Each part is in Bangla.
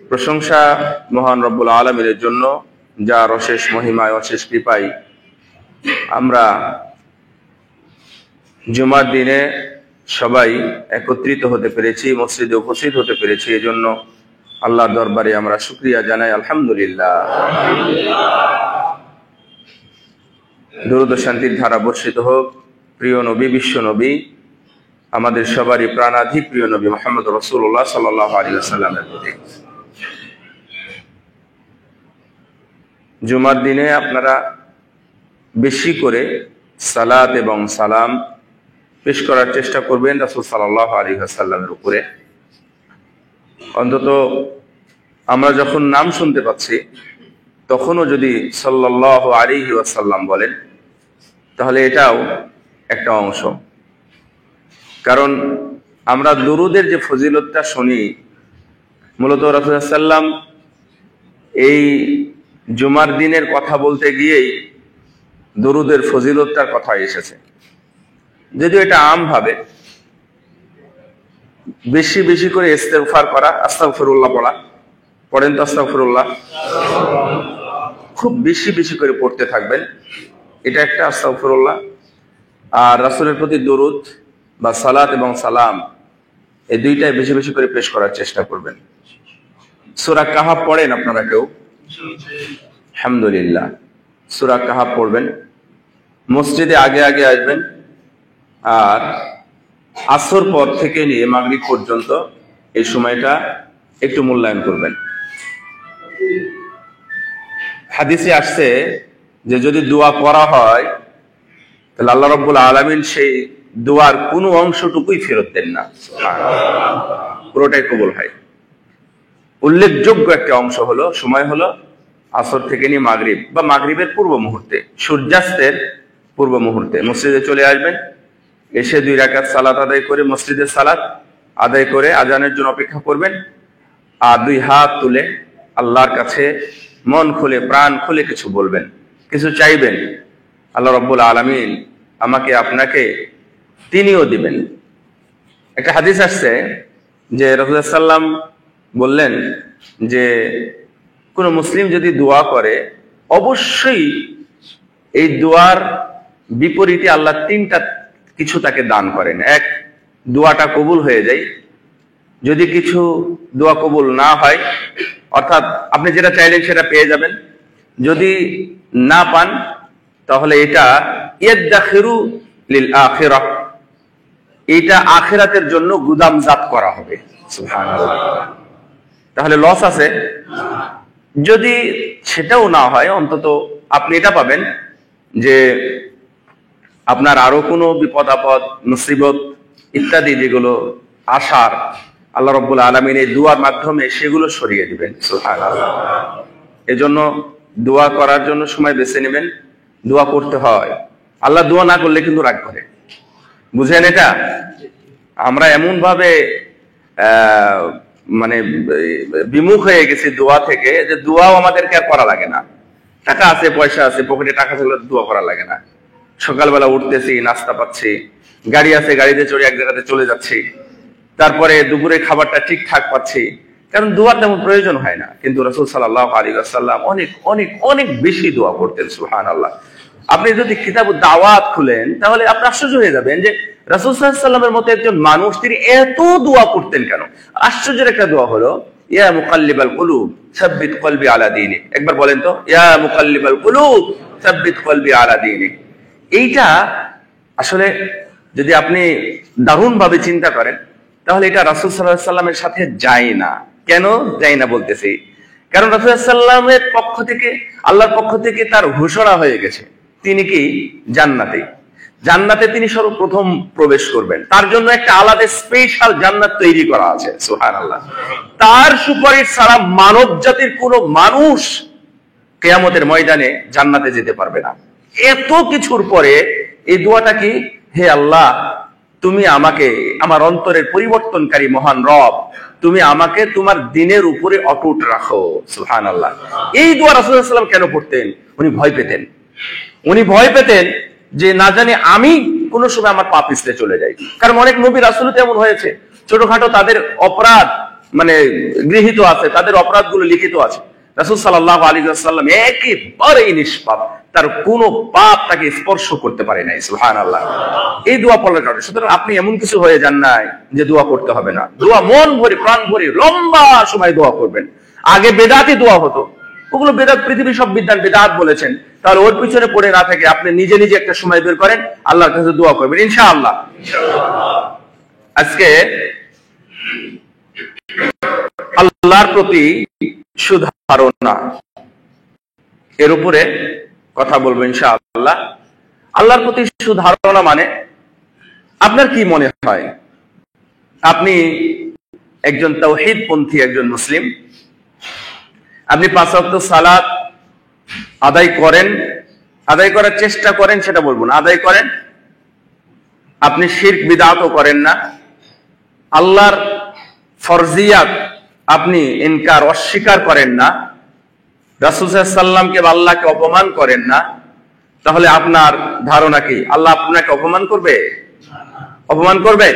প্রশংসা মহান রব্বুল আলামিনের জন্য, যার অশেষ মহিমায় অশেষ কৃপায় আমরা জুমার দিনে সবাই একত্রিত হতে পেরেছি, মসজিদে উপস্থিত হতে পেরেছি। এজন্য আল্লাহর দরবারে আমরা শুকরিয়া জানাই, আলহামদুলিল্লাহ। দরুদ ও শান্তির ধারা বর্ষিত হোক প্রিয় নবী, বিশ্ব নবী, আমাদের সবারই প্রাণাধিক প্রিয় নবী মুহাম্মদ রাসূলুল্লাহ সাল্লাল্লাহু আলাইহি ওয়াসাল্লামের প্রতি। জুমার দিনে আপনারা বেশি করে সালাত এবং সালাম পেশ করার চেষ্টা করবেন রাসূল সাল্লাল্লাহু আলাইহি ওয়াসাল্লামের উপরে। অন্তত আমরা যখন নাম শুনতে পাচ্ছি তখনও যদি সাল্লাল্লাহু আলাইহি ওয়াসাল্লাম বলেন, তাহলে এটাও একটা অংশ। কারণ আমরা দুরুদের যে ফজিলতটা শুনি, মূলত রাসূলুল্লাহ সাল্লাম এই জুমার দিনের কথা বলতে গিয়েই দুরুদের ফজিলতটার কথা এসেছে। যদিও এটা আমভাবে বেশি বেশি করে ইস্তেগফার করা, আস্তাগফিরুল্লাহ পড়েন তো, আস্তাগফিরুল্লাহ খুব বেশি বেশি করে পড়তে থাকবেন, এটা একটা আস্তাগফিরুল্লাহ। আর রাসূলের প্রতি দরুদ বা সালাত এবং সালাম, এই দুইটাই বেশি বেশি করে পেশ করার চেষ্টা করবেন। সূরা কাহাফ পড়েন আপনারা কেউ? আলহামদুলিল্লাহ, সূরা কাহাফ পড়বেন। মসজিদে আগে আগে আসবেন, আর আসর পর থেকে নিয়ে মাগরিব পর্যন্ত এই সময়টা একটু মূল্যায়ন করবেন। হাদিসে আসছে যে যদি দোয়া করা হয় তাহলে আল্লাহ রাব্বুল আলামিন সেই দোয়ার কোনো অংশটুকুই ফেরত দেন না, পুরোটাই কবুল হয়। উল্লেখযোগ্য একটা অংশ হলো, সময় হলো আসর থেকে নিয়ে মাগরিব বা মাগরিবের পূর্ব মুহূর্তে, সূর্যাস্তের পূর্ব মুহূর্তে মসজিদে চলে আসবেন। এসে 2 রাকাত সালাত আদায় করে, মসজিদের সালাত আদায় করে আজানের জন্য অপেক্ষা করবেন। আর 2 হাত তুলে আল্লাহর কাছে মন খুলে, প্রাণ খুলে কিছু বলবেন, কিছু চাইবেন। আল্লাহ রাব্বুল আলামিন আমাকে আপনাকে তিনিও দিবেন। একটা হাদিস আসছে যে রাসূলুল্লাহ সাল্লাম বললেন যে কোন মুসলিম যদি দোয়া করে, অবশ্যই এই দোয়ার বিপরীতে আল্লাহ 3টা কিছু তাকে দান করেন। 1, দোয়াটা কবুল হয়ে যায়। যদি কিছু দোয়া কবুল না হয়, অর্থাৎ আপনি যেটা চাইলেন সেটা পেয়ে যাবেন। যদি না পান তাহলে এটা ইয়াদাখিরু লিল আখিরাহ, এটা আখিরাতের জন্য গুদামজাত করা হবে। সুবহানাল্লাহ, তাহলে লস আছে। যদি সেটাও না হয়, অন্তত আপনি এটা পাবেন যে আপনার আরো কোনো বিপদ আপদ, মুসিবত ইত্যাদি যেগুলো আসার, আল্লাহ রাব্বুল আলামিন এই দোয়ার মাধ্যমে সেগুলো সরিয়ে দিবেন। সুবহানাল্লাহ। এজন্য দোয়া করার জন্য সময় বেছে নেবেন। দোয়া করতে হয়, আল্লাহ দোয়া না করলে কিন্তু রাগ করে, বুঝেন এটা? আমরা এমন ভাবে মানে বিমুখ হয়ে গেছি দোয়া থেকে, যে দোয়াও আমাদেরকে আর করা লাগে না। টাকা আছে, পয়সা আছে, পকেটে টাকা থাকলে দোয়া করা লাগে না। সকালবেলা উঠতেছি, নাস্তা পাচ্ছি, গাড়ি আছে, গাড়িতে চড়ে এক জায়গাতে চলে যাচ্ছি, তারপরে দুপুরে খাবারটা ঠিকঠাক পাচ্ছি, কারণ দোয়ার তেমন প্রয়োজন হয় না। কিন্তু রাসূল সাল্লাল্লাহু আলাইহি ওয়াসাল্লাম অনেক অনেক অনেক বেশি দোয়া করতেন। সুবহানাল্লাহ। আপনি যদি কিতাবুদ দাওয়াত খুলেন তাহলে আপনি আশ্চর্য হয়ে যাবেন যে রাসূল সাল্লাল্লাহু আলাইহি ওয়াসাল্লামের মতো একজন মানুষ, তিনি এত দোয়া করতেন কেন? আশ্চর্যের একটা দোয়া হলো, ইয়া মুকাল্লিবাল কুলুব সাব্বিত কলবি আলা দীনিক। একবার বলেন তো, ইয়া মুকাল্লিবাল কুলুব সাব্বিত কলবি আলা দীনিক। এইটা আসলে যদি আপনি দারুণ ভাবে চিন্তা করেন, তাহলে এটা রাসূল সাল্লাল্লাহু আলাইহি ওয়াসাল্লামের সাথে যায় না। কেন যায় না বলতেছি? কারণ রাসূল সাল্লাল্লাহু আলাইহি ওয়াসাল্লামের পক্ষ থেকে, আল্লাহর পক্ষ থেকে তার ঘোষণা হয়ে গেছে তিনি কি জান্নাতে তিনি সর্বপ্রথম প্রবেশ করবেন। তার জন্য একটা আলাদা স্পেশাল জান্নাত তৈরি করা আছে। সুবহানাল্লাহ। তার সুপারিশ ছাড়া মানব জাতির কোনো মানুষ কিয়ামতের ময়দানে জান্নাতে যেতে পারবে না। এত কিছুর পরে এই দোয়াটা কি, হে আল্লাহ, তুমি আমাকে, আমার অন্তরের পরিবর্তনকারী মহান রব, তুমি আমাকে তোমার দ্বীনের উপরে অটুট রাখো। সুবহানাল্লাহ। এই দোয়া রাসূলুল্লাহ সাল্লাল্লাহু আলাইহি ওয়াসাল্লাম কেন পড়তেন? উনি ভয় পেতেন যে না জানি আমি কোনো সময় আমার পাপ পিছলে চলে যাই। কারণ অনেক নবী রাসূল তেমন হয়েছে, ছোটখাটো তাদের অপরাধ মানে গৃহীত আছে, তাদের অপরাধগুলো লিখিত আছে। রাসূল সাল্লাল্লাহু আলাইহি ওয়াসাল্লাম একেবারেই নিষ্পাপ, তার কোনো পাপ তাকে স্পর্শ করতে পারে নাই। সুবহানাল্লাহ। এই দোয়া পড়ার কারণে, সুতরাং আপনি এমন কিছু হয়ে যান নাই যে দোয়া করতে হবে না। দোয়া মন ভরে প্রাণ ভরে লম্বা সময় দোয়া করবেন। আগে বেদাতি দোয়া হতো, ওগুলো বেদাত, পৃথিবীর সব বিদ্যান বেদাত বলেছেন, তাহলে ওর পিছনে পড়ে না থেকে আপনি নিজে নিজে একটা সময় বের করেন, আল্লাহর কাছে দোয়া করবেন ইনশাআল্লাহ। আজকে আল্লাহর প্রতি সুধারণা, এর উপরে কথা বলবো ইনশাআল্লাহ। আল্লাহর প্রতি সুধারণা মানে আপনার কি মনে হয় আপনি একজন তাওহীদপন্থী একজন মুসলিম? আপনি 5 ওয়াক্ত সালাত আদায় করেন, আদায় করার চেষ্টা করেন সেটা বলবো না, আদায় করেন। আপনি শিরক বিদআতও করেন না, আল্লাহর ফরজিয়াত আপনি ইনকার অস্বীকার করেন না, রাসূল সাল্লাল্লাহু আলাইহি ওয়াসাল্লামকে বা আল্লাহকে অপমান করেন না, তাহলে আপনার ধারণা কি আল্লাহ আপনাকে অপমান করবে? অপমান করবে?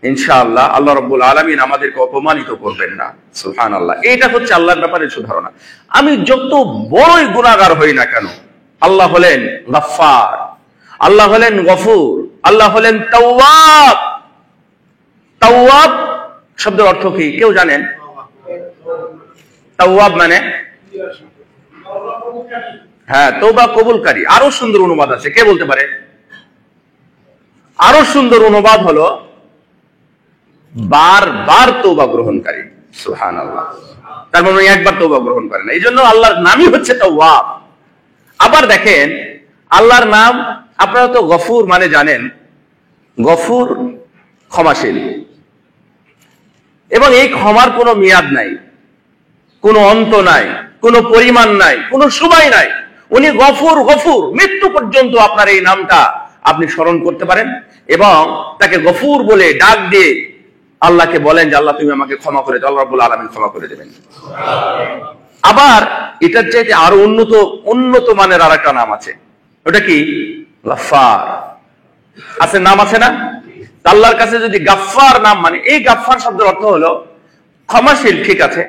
ইনশাআল্লাহ আল্লাহ রাব্বুল আলামিন আমাদেরকে অপমানিত করবেন না। সুবহানাল্লাহ। এটা হচ্ছে আল্লাহর ব্যাপারে সুধারণা। আমি যত বড়ই গুনাহগার হই না কেন, আল্লাহ হলেন গফফার, আল্লাহ হলেন গফুর, আল্লাহ হলেন তাওয়াব। তাওয়াব শব্দের অর্থ কি কেউ জানেন? তাওয়াব মানে হ্যাঁ, তওবা কবুলকারী। আরো সুন্দর অনুবাদ আছে, কে বলতে পারে? আরো সুন্দর অনুবাদ হলো বারবার তওবা গ্রহণকারী। সুবহানাল্লাহ। তার মানে একবার তওবা গ্রহণ করে না, এই জন্য আল্লাহর নামই হচ্ছে তাওয়াব। আবার দেখেন আল্লাহর নাম, আপনারা তো গফুর মানে জানেন, গফুর ক্ষমাশীল, এবং এই ক্ষমার কোনো মেয়াদ নাই, কোনো অন্ত নাই, কোনো পরিমাণ নাই, কোনো সময় নাই। উনি গফুর, গফুর, মৃত্যু পর্যন্ত আপনার এই নামটা আপনি স্মরণ করতে পারেন এবং তাকে গফুর বলে ডাক দিয়ে আল্লাহকে বলেন যে আল্লাহ তুমি আমাকে ক্ষমা করে দাও, আল্লাহ রাব্বুল আলামিন ক্ষমা করে দেবেন। আবার এটার চাইতে আরো উন্নত মানের আর একটা নাম আছে, ওটা কি? গাফফার। আছে, নাম আছে না? আল্লাহর কাছে যদি গাফফার নাম, মানে এই গাফফার শব্দের অর্থ হলো ক্ষমাশীল, ঠিক আছে,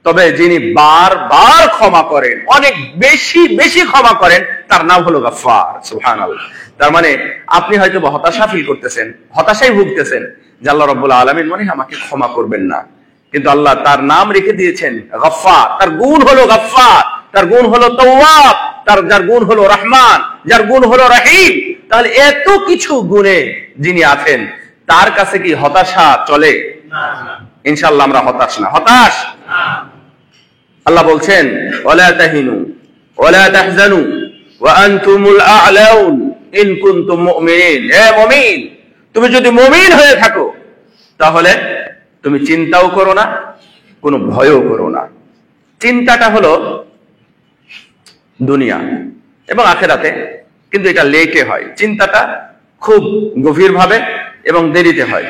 তবে যিনি বারবার ক্ষমা করেন, অনেক বেশি বেশি ক্ষমা করেন, তার নাম হলো গাফফার। সুবহানাল্লাহ। তার মানে আপনি হয়তো হতাশা ফিল করতেছেন, হতাশায় ভুগতেছেন যে আল্লাহ রাব্বুল আলামিন মনে হয় আমাকে ক্ষমা করবেন না, কিন্তু আল্লাহ তার নাম রেখে দিয়েছেন গাফফার। তার গুণ হলো গাফফার, তার গুণ হলো তাওয়াব, যার গুণ হলো রহমান, যার গুণ হলো রহিম। তাহলে এত কিছু গুণে যিনি আছেন, তার কাছে কি হতাশা চলে? ইনশাআল্লাহ আমরা হতাশ না, হতাশ। আল্লাহ বলছেন ওয়ালা তাহিনু ওয়ালা তাহজানু ওয়া আনতুমুল আ'লাউন ইন কুনতুম মুমিনিন। হে মুমিন, তুমি যদি মুমিন হয়ে থাকো তাহলে তুমি চিন্তাও করো না, কোনো ভয়ও করো না। চিন্তাটা হলো দুনিয়া এবং আখিরাতে, কিন্তু এটা লেটে হয়। চিন্তাটা খুব গভীরভাবে এবং দেরিতে হয়,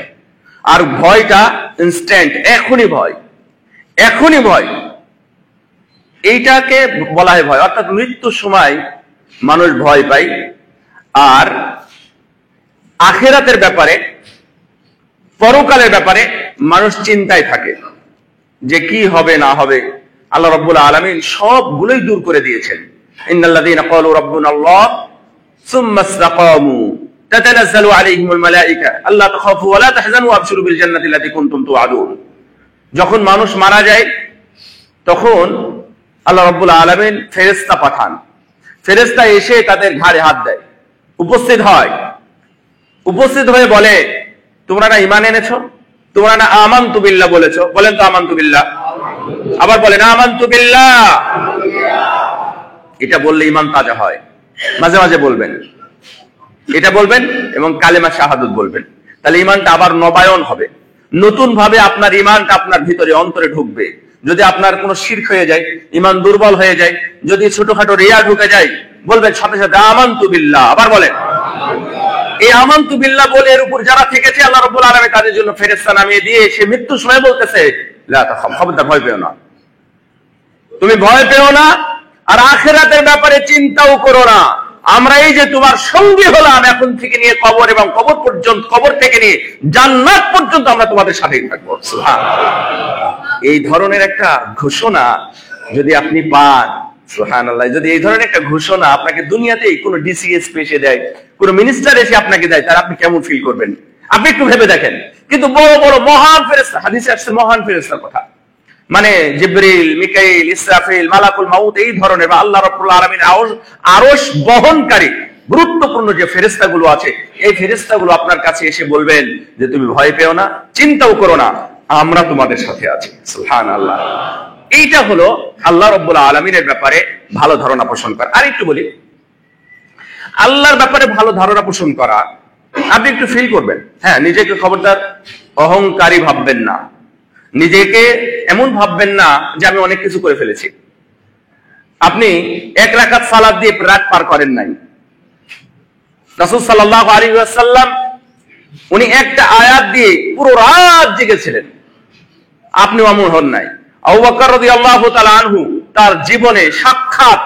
আর ভয়টা ইনস্ট্যান্ট, এখনই ভয়, এখনই ভয়। এইটাকে বলা হয় ভয়, অর্থাৎ মৃত্যুর সময় মানুষ ভয় পায়। আর আখিরাতের ব্যাপারে, পরকালের ব্যাপারে মানুষ চিন্তায় থাকে যে কি হবে না হবে। আল্লাহ রাব্বুল আলামিন সবগুলোই দূর করে দিয়েছেন। ইন্নাল্লাযীনা ক্বালু রাব্বুনাল্লাহ সুম্মা ইসতাকামু তাতানাজ্জালু আলাইহিমুল মালায়েকা আল্লা তাখাফু ওয়া লা তাহজানু ওয়াবশিরু বিল জান্নাতি আল্লাতী কুনতুম তুআদুন। যখন মানুষ মারা যায় তখন আল্লাহ রাব্বুল আলামিন ফেরেশতা পাঠান, ফেরেশতা এসে তাদের ঘাড়ে হাত দেয়, উপস্থিত হয়, উপস্থিত হয়ে বলে তোমরা না ঈমান এনেছো, তোমরা না আমানতু বিল্লাহ বলেছো, বলেন তো আমানতু বিল্লাহ। আবার বলেন আমানতু বিল্লাহ। এটা বললে ঈমান তাজা হয়। মাঝে মাঝে বলবেন, এটা বলবেন এবং কালেমা শাহাদাত বলবেন, তাহলে ঈমানটা আবার নবায়ন হবে, নতুন ভাবে আপনার ঈমানটা আপনার ভিতরে অন্তরে ঢুকবে। যদি আপনার কোনো শিরক হয়ে যায়, ঈমান দুর্বল হয়ে যায়, যদি ছোটখাটো রিয়া ঢুকে যায়, বলবেন সাথে সাথে আমানতু বিল্লাহ। আবার বলেন এই আমানতু বিল্লাহ বলে এর উপর যারা থেকেছে আল্লাহ রাব্বুল আলামিন তাদের জন্য ফেরেশতা নামিয়ে দিয়ে সে মৃত্যুর সময় বলতেছে লা তাখাফ, খবরদার ভয় পেও না, তুমি ভয় পেও না, আর আখিরাতের ব্যাপারে চিন্তাও করো না। আমরা এই যে তোমার সঙ্গী হলাম এখন থেকে নিয়ে কবর এবং কবর পর্যন্ত, কবর থেকে নিয়ে জান্নাত পর্যন্ত আমরা তোমাদের সাথেই থাকবো। সুবহানাল্লাহ। এই ধরনের একটা ঘোষণা যদি আপনি পান, সুবহানাল্লাহ, যদি এই ধরনের একটা ঘোষণা আপনাকে দুনিয়াতেই কোনো ডিসিএস এসে দেয়, কোনো মিনিস্টার এসে আপনাকে দেয়, তাহলে আপনি কেমন ফিল করবেন? আপনি একটু ভেবে দেখেন। কিন্তু বড় বড় মহান ফেরেশতা, হাদিসে আসছে মহান ফেরেশতার কথা, মানে জিবরিল, মিকাইল, ইসরাফিল, মালাকুল মাউত, এই ধরনের বা আল্লাহ রাব্বুল আলামিনের আরশ বহনকারী গুরুত্বপূর্ণ যে ফেরেশতাগুলো আছে, এই ফেরেশতাগুলো আপনার কাছে এসে বলবেন যে তুমি ভয় পেও না, চিন্তাও করো না, আমরা তোমাদের সাথে আছি। সুবহানাল্লাহ। এইটা হলো আল্লাহ রাব্বুল আলামিনের ব্যাপারে ভালো ধারণা পোষণ করা। আর একটু বলি, আল্লাহর ব্যাপারে ভালো ধারণা পোষণ করা, আপনি একটু ফিল করবেন, হ্যাঁ, নিজেকে খবরদার অহংকারী ভাববেন না, নিজেকে এমন ভাববেন না যে আমি অনেক কিছু করে ফেলেছি। আপনি এক রাকাত সালাত দিয়ে রাত পার করেন নাই। রাসূল সাল্লাল্লাহু আলাইহি ওয়াসাল্লাম উনি একটা আয়াত দিয়ে পুরো রাত জেগেছিলেন, আপনি অমর হন নাই। আবু বকর রাদিয়াল্লাহু তাআলা আনহু তার জীবনে সাক্ষাৎ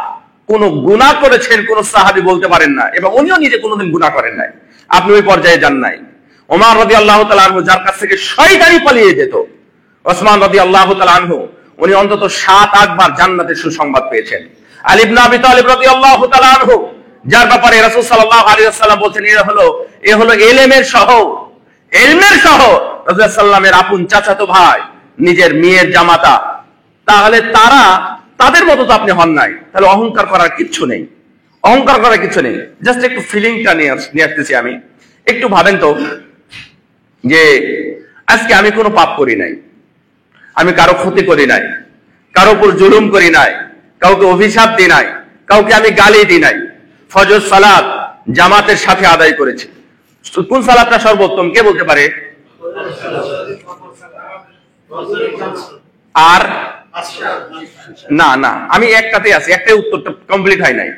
কোন গুনাহ করেছেন কোন সাহাবী বলতে পারেন না, এবং উনিও নিজে কোনোদিন গুনাহ করেন নাই, আপনি ওই পর্যায়ে যান নাই। ওমর রাদিয়াল্লাহু তাআলা আনহু যার কাছ থেকে শয়তানি পালিয়ে যেত, ওসমান রাদিয়াল্লাহু তাআলা আনহু উনি অন্তত 7-8 বার জান্নাতের সুসংবাদ পেয়েছেন। আলী ইবনে আবি তালিব রাদিয়াল্লাহু তাআলা আনহু যার ব্যাপারে রাসূল সাল্লাল্লাহু আলাইহি ওয়াসাল্লাম বলেন এ হলো ইলমের শহর, ইলমের শহর, রাসূল সাল্লামের আপন চাচাতো ভাই, নিজের মেয়ের জামাতা, তাহলে তাদের মতো তো আপনি হন নাই। তাহলে অহংকার করার কিচ্ছু নেই, অহংকার করার কিছু নেই। জাস্ট একটু ফিলিংটা নিয়ে আসতেছি আমি। একটু ভাবেন তো যে আজকে আমি কোনো পাপ করি নাই, আমি কারো ক্ষতি করি নাই, কারো উপর জুলুম করি নাই, কাউকে অভিশাপ দিই নাই, কাউকে আমি গালি দিই নাই, ফজর সালাত জামাতের সাথে আদায় করেছি। কোন সালাতটা সর্বোত্তম কে বলতে পারে? আর না না, আমি একটাতে আছি, একটাই উত্তরটা কমপ্লিট হয় নাই।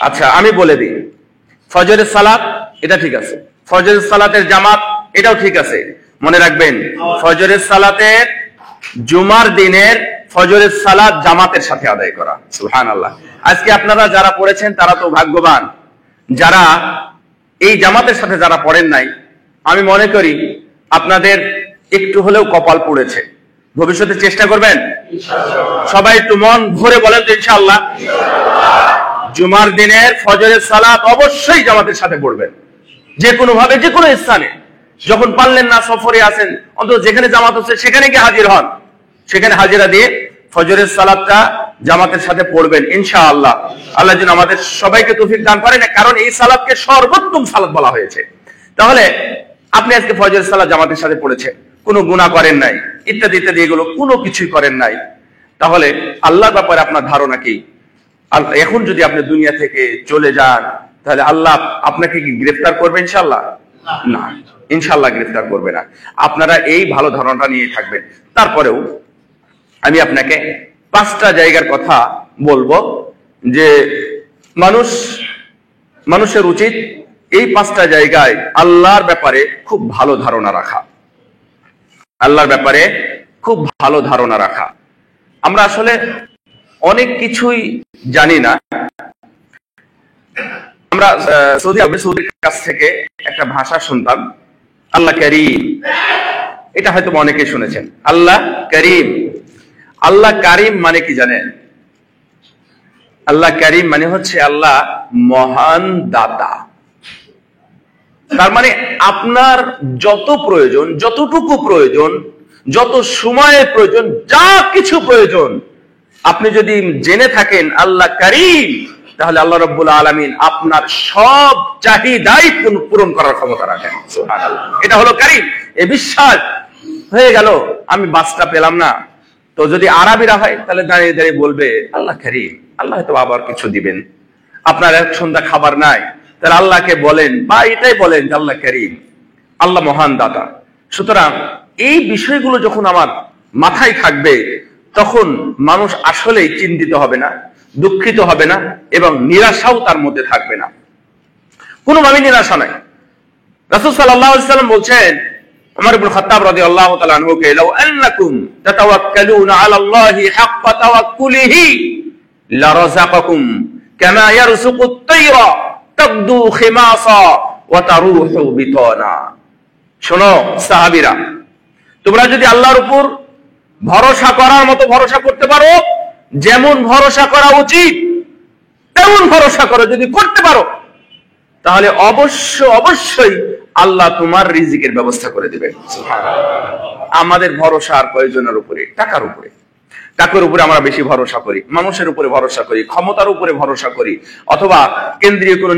আচ্ছা আমি বলে দিই, ফজরের সালাত এটা ঠিক আছে, ফজরের সালাতের জামাত এটাও ঠিক আছে। মনে রাখবেন, ফজরের সালাতের জুমার দিনের ফজরের সালাত জামাতের সাথে আদায় করা। সুবহানাল্লাহ। আজকে আপনারা যারা পড়েছেন তারা তো ভাগ্যবান, যারা এই জামাতের সাথে যারা পড়েন নাই, আমি মনে করি আপনাদের একটু হলেও কপাল পড়েছে। ভবিষ্যতে চেষ্টা করবেন সবাই, একটু মন ভরে বলেন তো ইনশাআল্লাহ জুমার দিনের ফজরের সালাত অবশ্যই জামাতের সাথে পড়বেন, যে কোনো ভাবে, যে কোনো স্থানে। যখন পারলেন না, সফরে আছেন, অন্তত যেখানে জামাত হচ্ছে সেখানে গিয়ে হাজির হন, সেখানে হাজিরা দিয়ে ফজরের সালাতটা জামাতের সাথে পড়বেন ইনশাআল্লাহ। আল্লাহ যেন আমাদের সবাইকে তৌফিক দান করেন, কারণ এই সালাতকে সর্বোত্তম সালাত বলা হয়েছে। তাহলে আপনি আজকে ফজরের সালাত জামাতের সাথে পড়েছেন, কোনো গুনাহ করেন নাই, ইত্যাদি ইত্যাদি, এগুলো কোনো কিছুই করেন নাই, তাহলে আল্লাহর ব্যাপারে আপনার ধারণা কি? এখন যদি আপনি দুনিয়া থেকে চলে যান, তাহলে আল্লাহ আপনাকে কি গ্রেফতার করবে? ইনশাআল্লাহ না, ইনশাআল্লাহ গ্রেফতার করবে না। আপনারা এই ভালো ধারণাটা নিয়ে থাকবেন। তারপরেও আমি আপনাকে 5টা জায়গার কথা বলবো যে মানুষের উচিত এই 5টা জায়গায় আল্লাহর ব্যাপারে খুব ভালো ধারণা রাখা, আল্লাহর ব্যাপারে খুব ভালো ধারণা রাখা। আমরা আসলে অনেক কিছুই জানি না। আমরা সৌদির কাছ থেকে একটা ভাষা শুনতাম, আল্লাহ করিম। এটা হয়তো অনেকে শুনেছেন, আল্লাহ করিম। আল্লাহ কারিম মানে কি জানেন? আল্লাহ করিম মানে হচ্ছে আল্লাহ মহান দাতা। তার মানে আপনার যত প্রয়োজন, যতটুকু প্রয়োজন, যত সময়ের প্রয়োজন, যা কিছু প্রয়োজন, আপনি যদি জেনে থাকেন আল্লাহ করিম, তাহলে আল্লাহ রাব্বুল আলামিন আপনার সব চাহিদাই পূরণ করার ক্ষমতা রাখেন। সুবহানাল্লাহ। এটা হলো করিম। এই বিশ্বাস হয়ে গেল, আমি বাসটা পেলাম না, তো যদি আরবিরা হয় তাহলে দাঁড়িয়ে দাঁড়িয়ে বলবে আল্লাহ করিম, আল্লাহ হয়তো আবার কিছু দিবেন। আপনার এক সন্ধ্যা খাবার নাই, তাহলে আল্লাহকে বলেন বা এটাই বলেন যে আল্লাহ করিম, আল্লাহ মহান দাতা। সুতরাং এই বিষয়গুলো যখন আমার মাথায় থাকবে, তখন মানুষ আসলেই চিন্তিত হবে না, দুঃখিত হবে না, এবং নিরাশাও তার মধ্যে থাকবে না, কোনোভাবে নিরাশা নাই। রাসূল সাল্লাল্লাহু আলাইহি ওয়াসাল্লাম বলছেন উমর ইবনে খাত্তাব রাদিয়াল্লাহু তাআলা আনহু কে, লাউ আন্নাকুম তাতাওয়াক্কালুনা আলা আল্লাহি হাক্কা তাওয়াক্কুলিহি লারাযাকাকুম কামা ইয়ারযুকুত তায়রা তাগদু খিমাসা ওয়া তারুহু বিতানা। শোনো সাহাবীরা, তোমরা যদি আল্লাহর উপর ভরসা করার মতো ভরসা করতে পারো, যেমন ভরসা করা উচিত তেমন ভরসা করো, যদি করতে পারো, তাহলে অবশ্যই আল্লাহ তোমার রিজিকের ব্যবস্থা করে দিবেন। আমাদের ভরসা আর কয়জনের উপরে? টাকার উপরে। টাকার উপরে আমরা বেশি ভরসা করি, মানুষের উপরে ভরসা করি, ক্ষমতার উপরে ভরসা করি, অথবা কেন্দ্রীয় কোন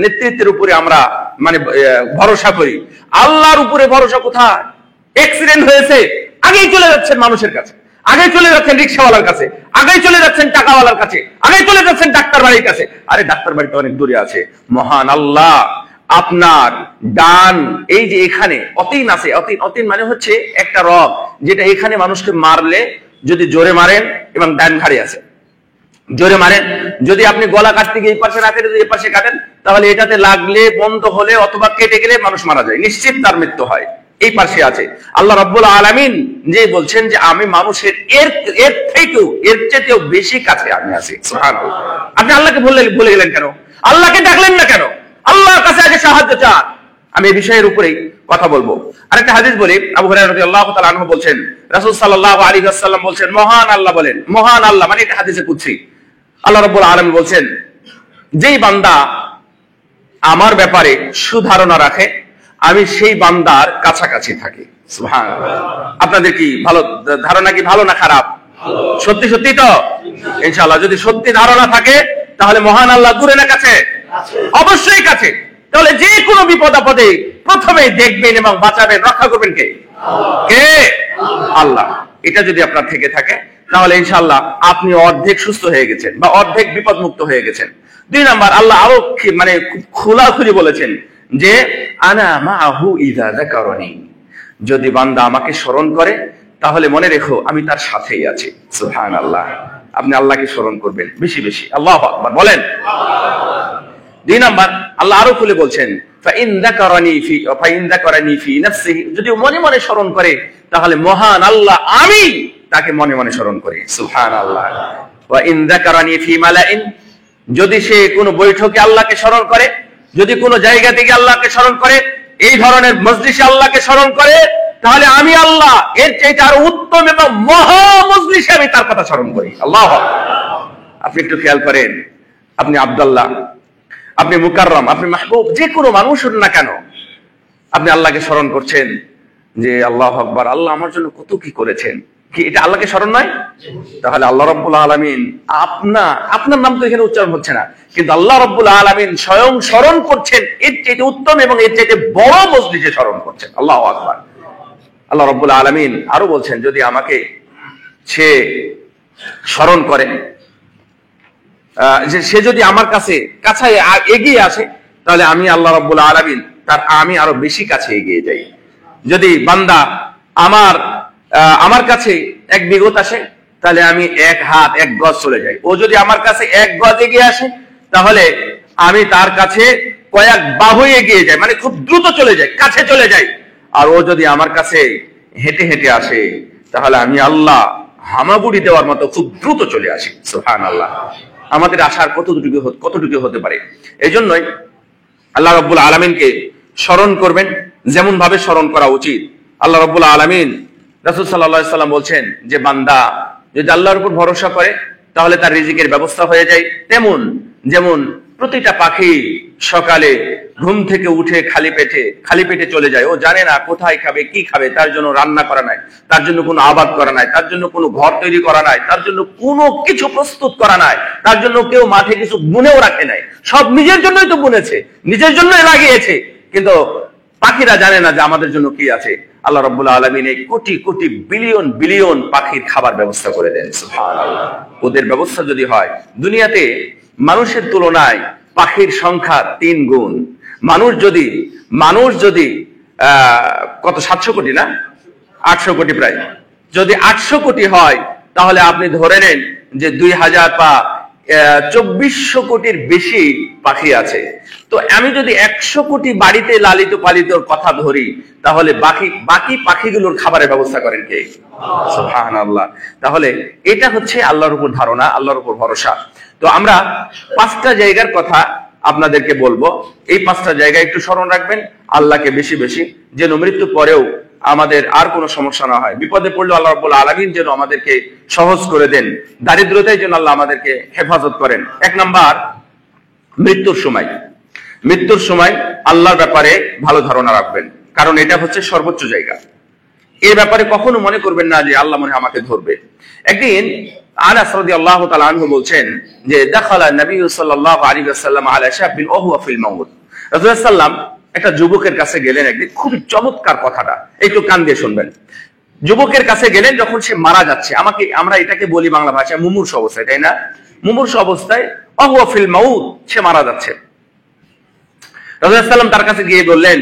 নেতৃত্বের উপরে আমরা ভরসা করি। আল্লাহর উপরে ভরসা কোথায়? অ্যাক্সিডেন্ট হয়েছে, আগেই চলে যাচ্ছেন মানুষের কাছে, আগে চলে যাচ্ছেন রিক্সাওয়ালার কাছে, আগে চলে যাচ্ছেন টাকাওয়ালার কাছে, আগে চলে যাচ্ছেন ডাক্তার বাড়ির কাছে। আরে ডাক্তার বাড়িটা অনেক দূরে আছে। মহান আল্লাহ আপনার ডান এই যে এখানে অতীন আছে, অতীন মানে হচ্ছে একটা রগ, যেটা এখানে মানুষকে মারলে যদি জোরে মারেন, এবং ডান ঘাড়ে আছে, জোরে মারেন, যদি আপনি গলা কাটতে গিয়ে এই পাশে না কেটে এই পাশে কাটেন, তাহলে এটাতে লাগলে, বন্ধ হলে অথবা কেটে গেলে মানুষ মারা যায়, নিশ্চিত তার মৃত্যু হয়। এই পাশে আছে। আল্লাহ রাব্বুল আলামিন যে বলছেন যে আমি মানুষের এর চেয়েও বেশি কাছে আমি আছি। সুবহানাল্লাহ। আপনি আল্লাহকে ভুলে গেলেন কেন? আল্লাহকে ডাকলেন না কেন? আল্লাহর কাছে আগে সাহায্য চান। আমি এই বিষয়ের উপরেই কথা বলবো। আরেকটা হাদিস বলি, আবু হুরায়রা রাদিয়াল্লাহু তাআলা আনহু বলছেন, রাসূল সাল্লাল্লাহু আলাইহি ওয়াসাল্লাম বলছেন, মহান আল্লাহ বলেন, মহান আল্লাহ মানে এটা হাদিসে কুদসি, আল্লাহ রাব্বুল আলামিন বলছেন, যেই বান্দা আমার ব্যাপারে সুধারণা রাখে আমি সেই বান্দার কাছাকাছি থাকি। সুবহানাল্লাহ। আপনাদের কি ভালো ধারণা, কি ভালো না খারাপ? সত্যি সত্যি তো ইনশাআল্লাহ। যদি সত্যি ধারণা থাকে তাহলে মহান আল্লাহ দূরে না কাছে? অবশ্যই কাছে। তাহলে যে কোনো বিপদ আপদে প্রথমে দেখবেন এবং বাঁচাবেন, রক্ষা করবেন কে? আল্লাহ। এটা যদি আপনার থেকে থাকে তাহলে ইনশাআল্লাহ আপনি অর্ধেক সুস্থ হয়ে গেছেন বা অর্ধেক বিপদ মুক্ত হয়ে গেছেন। 2 নাম্বার, আল্লাহ আরো খোলাখুলি বলেছেন যে আনা মাহু ইযা যাকারানি, যদি বান্দা আমাকে স্মরণ করে তাহলে মনে রেখো আমি তার সাথেই আছি। সুবহানাল্লাহ। আপনি আল্লাহকে স্মরণ করবেন বেশি বেশি। আল্লাহু আকবার বলেন। 2 নাম্বার, আল্লাহ আরো খুলে বলছেন, ফাইন যাকারানি ফি নাফসিহি, যদি মনে মনে স্মরণ করে তাহলে মহান আল্লাহ আমি তাকে মনে মনে স্মরণ করি। সুবহানাল্লাহ। ওয়া ইন যাকারানি ফি মালাইন, যদি সে কোনো বৈঠকে আল্লাহকে স্মরণ করে, যদি কোনো জায়গা থেকে আল্লাহকে স্মরণ করে, এই ধরনের মজলিসে আল্লাহকে স্মরণ করে, তাহলে আমি আল্লাহ এর চাইতে আরো উত্তম এবং মহা মজলিসে আমি তার কথা স্মরণ করি। আল্লাহ। আপনি একটু খেয়াল করেন, আপনি আব্দুল্লাহ, আপনি মুকাররম, আপনি মাহবুব, যে কোনো মানুষ হন না কেন, আপনি আল্লাহকে স্মরণ করছেন যে আল্লাহু আকবার, আল্লাহ আমার জন্য কত কি করেছেন, কি এটা আল্লাহকে স্মরণ নয়? তাহলে আল্লাহ রাব্বুল আলামিন আপনার নাম তো এখানে উচ্চারণ হচ্ছে না, কিন্তু আল্লাহ রাব্বুল আলামিন স্বয়ং স্মরণ করছেন এর চাইতে উত্তম এবং এর চাইতে বড় মজলিসে স্মরণ করছেন। আল্লাহু আকবার। আল্লাহ রাব্বুল আলামিন আরো বলছেন, যদি আমাকে সে স্মরণ করে, সে যদি আমার কাছে এগিয়ে আসে, তাহলে আমি আল্লাহ রাব্বুল আলামিন আমি আরো বেশি কাছে এগিয়ে যাই। যদি বান্দা আমার কাছে 1 বিঘত আসে, তাহলে আমি 1 হাত 1 গজ চলে যাই। ও যদি আমার কাছে 1 গজ এগিয়ে আসে, তাহলে আমি তার কাছে কয়েক বাহু এগিয়ে যাই, মানে খুব দ্রুত চলে যাই, কাছে চলে যাই। আর ও যদি আমার কাছে হেঁটে হেঁটে আসে, তাহলে আমি আল্লাহ হামাগুড়ি দেওয়ার মতো খুব দ্রুত চলে আসি। সুবহানাল্লাহ। আমাদের আশার কতটুকু হতে পারে। এই জন্যই আল্লাহ রাব্বুল আলামিনকে স্মরণ করবেন যেমন ভাবে স্মরণ করা উচিত। আল্লাহ রাব্বুল আলামিন, রাসূল সাল্লাল্লাহু আলাইহি সাল্লাম বলছেন যে বান্দা যদি আল্লাহর উপর ভরসা করে তাহলে তার রিজিকের ব্যবস্থা হয়ে যায়। যেমন প্রতিটা পাখি সকালে ঘুম থেকে উঠে খালি পেটে চলে যায়, ও জানে না কোথায় খাবে, কি খাবে, তার জন্য রান্না করা নাই, তার জন্য কোনো আবাদ করা নাই, তার জন্য কোনো ঘর তৈরি করা নাই, তার জন্য কোনো কিছু প্রস্তুত করা নাই, তার জন্য কেউ মাঠে কিছু বুনেও রাখে নাই, সব নিজের জন্যই তো বুনেছে, নিজের জন্যই লাগিয়েছে। কিন্তু পাখিরা জানে না যে আমাদের জন্য কি আছে। আল্লাহ রাব্বুল আলামিন এই কোটি কোটি বিলিয়ন বিলিয়ন পাখির খাবার ব্যবস্থা করে দেন। সুবহানাল্লাহ। ওদের ব্যবস্থা যদি হয়, দুনিয়াতে মানুষের তুলনায় পাখির সংখ্যা 3 গুণ। মানুষ যদি কত 700 কোটি না 800 কোটি প্রায়, যদি 800 কোটি হয় তাহলে আপনি ধরে নেন যে 2000 পা 2400 কোটির বেশি পাখি আছে। তো আমি যদি 100 কোটি বাড়িতে লালিত পালিতর কথা ধরি, তাহলে বাকি পাখিগুলোর খাবারের ব্যবস্থা করেন কে? সুবহানাল্লাহ। তাহলে এটা হচ্ছে আল্লাহর উপর ধারণা, আল্লাহর উপর ভরসা। তো আমরা 5টা জায়গার কথা আপনাদেরকে বলবো, এই 5টা জায়গা একটু স্মরণ রাখবেন, আল্লাহকে বেশি বেশি, যেন মৃত্যু পরেও আমাদের আর কোনো সমস্যা না হয়। বিপদে পড়লে আল্লাহ রাব্বুল আলামিন যেন আমাদেরকে সহজ করে দেন, দারিদ্রতায় যেন আল্লাহ আমাদেরকে হেফাজত করেন। 1 নাম্বার, মৃত্যুর সময় আল্লাহর ব্যাপারে ভালো ধারণা রাখবেন, কারণ এটা হচ্ছে সর্বোচ্চ জায়গা। এই ব্যাপারে কখনো মনে করবেন না যে আল্লাহ মনে আমাকে ধরবে। একদিন আনাস রাদিয়াল্লাহু তাআলা আনহু বলছেন যে দাখালা নবী সাল্লাল্লাহু আলাইহি ওয়াসাল্লাম আলা শাবিন ওয়া হুয়া ফিল মাউত। রাসূলুল্লাহ সাল্লাম একটা যুবকের কাছে গেলেন একদিন, খুব চমৎকার কথাটা একটু কান দিয়ে শুনবেন। যুবকের কাছে গেলেন যখন সে মারা যাচ্ছে, আমরা এটাকে বলি বাংলা ভাষায় মুমূর্ষ অবস্থায়, তাই না? মুমূর্ষ অবস্থায় ওয়া হুয়া ফিল মাউত, সে মারা যাচ্ছে। রাসূলুল্লাহ সাল্লাম তার কাছে গিয়ে বললেন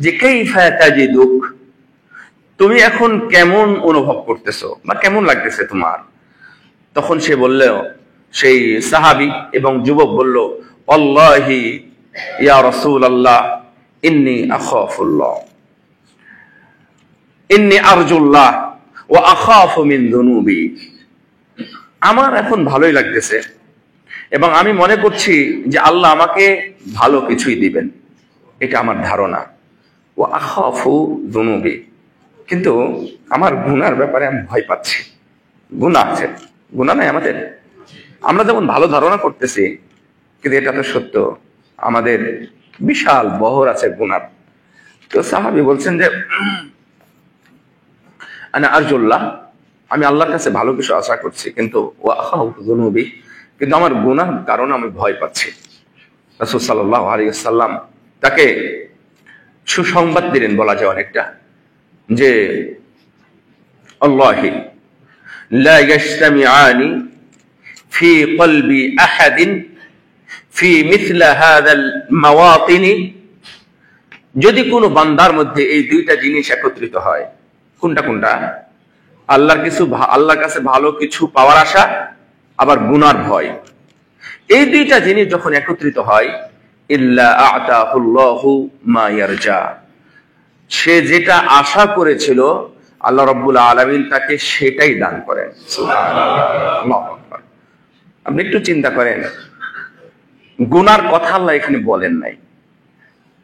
যে কাইফা তাজিদুক, তুমি এখন কেমন অনুভব করতেছো বা কেমন লাগতেছে তোমার? তখন সে বলল, সেই সাহাবী এবং যুবক বলল, আল্লাহি ইয়া রাসূলুল্লাহ ইন্নী আখাফুল্লাহ, ইন্নী আরজুল্লাহ ওয়া আখাফু মিন যুনুবি। আমার এখন ভালোই লাগতেছে এবং আমি মনে করছি যে আল্লাহ আমাকে ভালো কিছুই দিবেন, এটা আমার ধারণা। ওয়া আখাফু যুনুবি, কিন্তু আমার গুনার ব্যাপারে আমি ভয় পাচ্ছি। গুনাহ আছে, গুনাহ নাই আমাদের? আমরা যেমন ভালো ধারণা করতেছি, কিন্তু এটা তো সত্য, আমাদের বিশাল বহর আছে গুনাহ। তো সাহাবী বলছেন যে আনা আরজুল্লাহ, আমি আল্লাহর কাছে ভালো কিছু আশা করছি, কিন্তু ওয়া আখাফু যুনুবি, কিন্তু আমার গুনাহর কারণে আমি ভয় পাচ্ছি। রাসূল সাল্লাল্লাহু আলাইহি ওয়াসাল্লাম তাকে সুসংবাদ দিলেন বলা যায় অনেকটা, যে আল্লাহি লা ইয়াজতামিআনি ফি কলবি আহাদিন ফি মিথলা হাযাল মাওয়াতিন, যদি কোনো বান্দার মধ্যে এই 2টা জিনিস একত্রিত হয়। কোনটা কোনটা? আল্লাহর কাছে ভালো কিছু পাওয়ার আশা, আবার গুনার ভয়। এই 2টা জিনিস যখন একত্রিত হয়, ইল্লা আ'তাহুল্লাহু মা ইয়ারজা, সে যেটা আশা করেছিল আল্লাহ রাব্বুল আলামিন তাকে সেটাই দান করেন। সুবহানাল্লাহ। আপনি একটু চিন্তা করেন, গুনার কথা আল্লাহ এখানে বলেন নাই।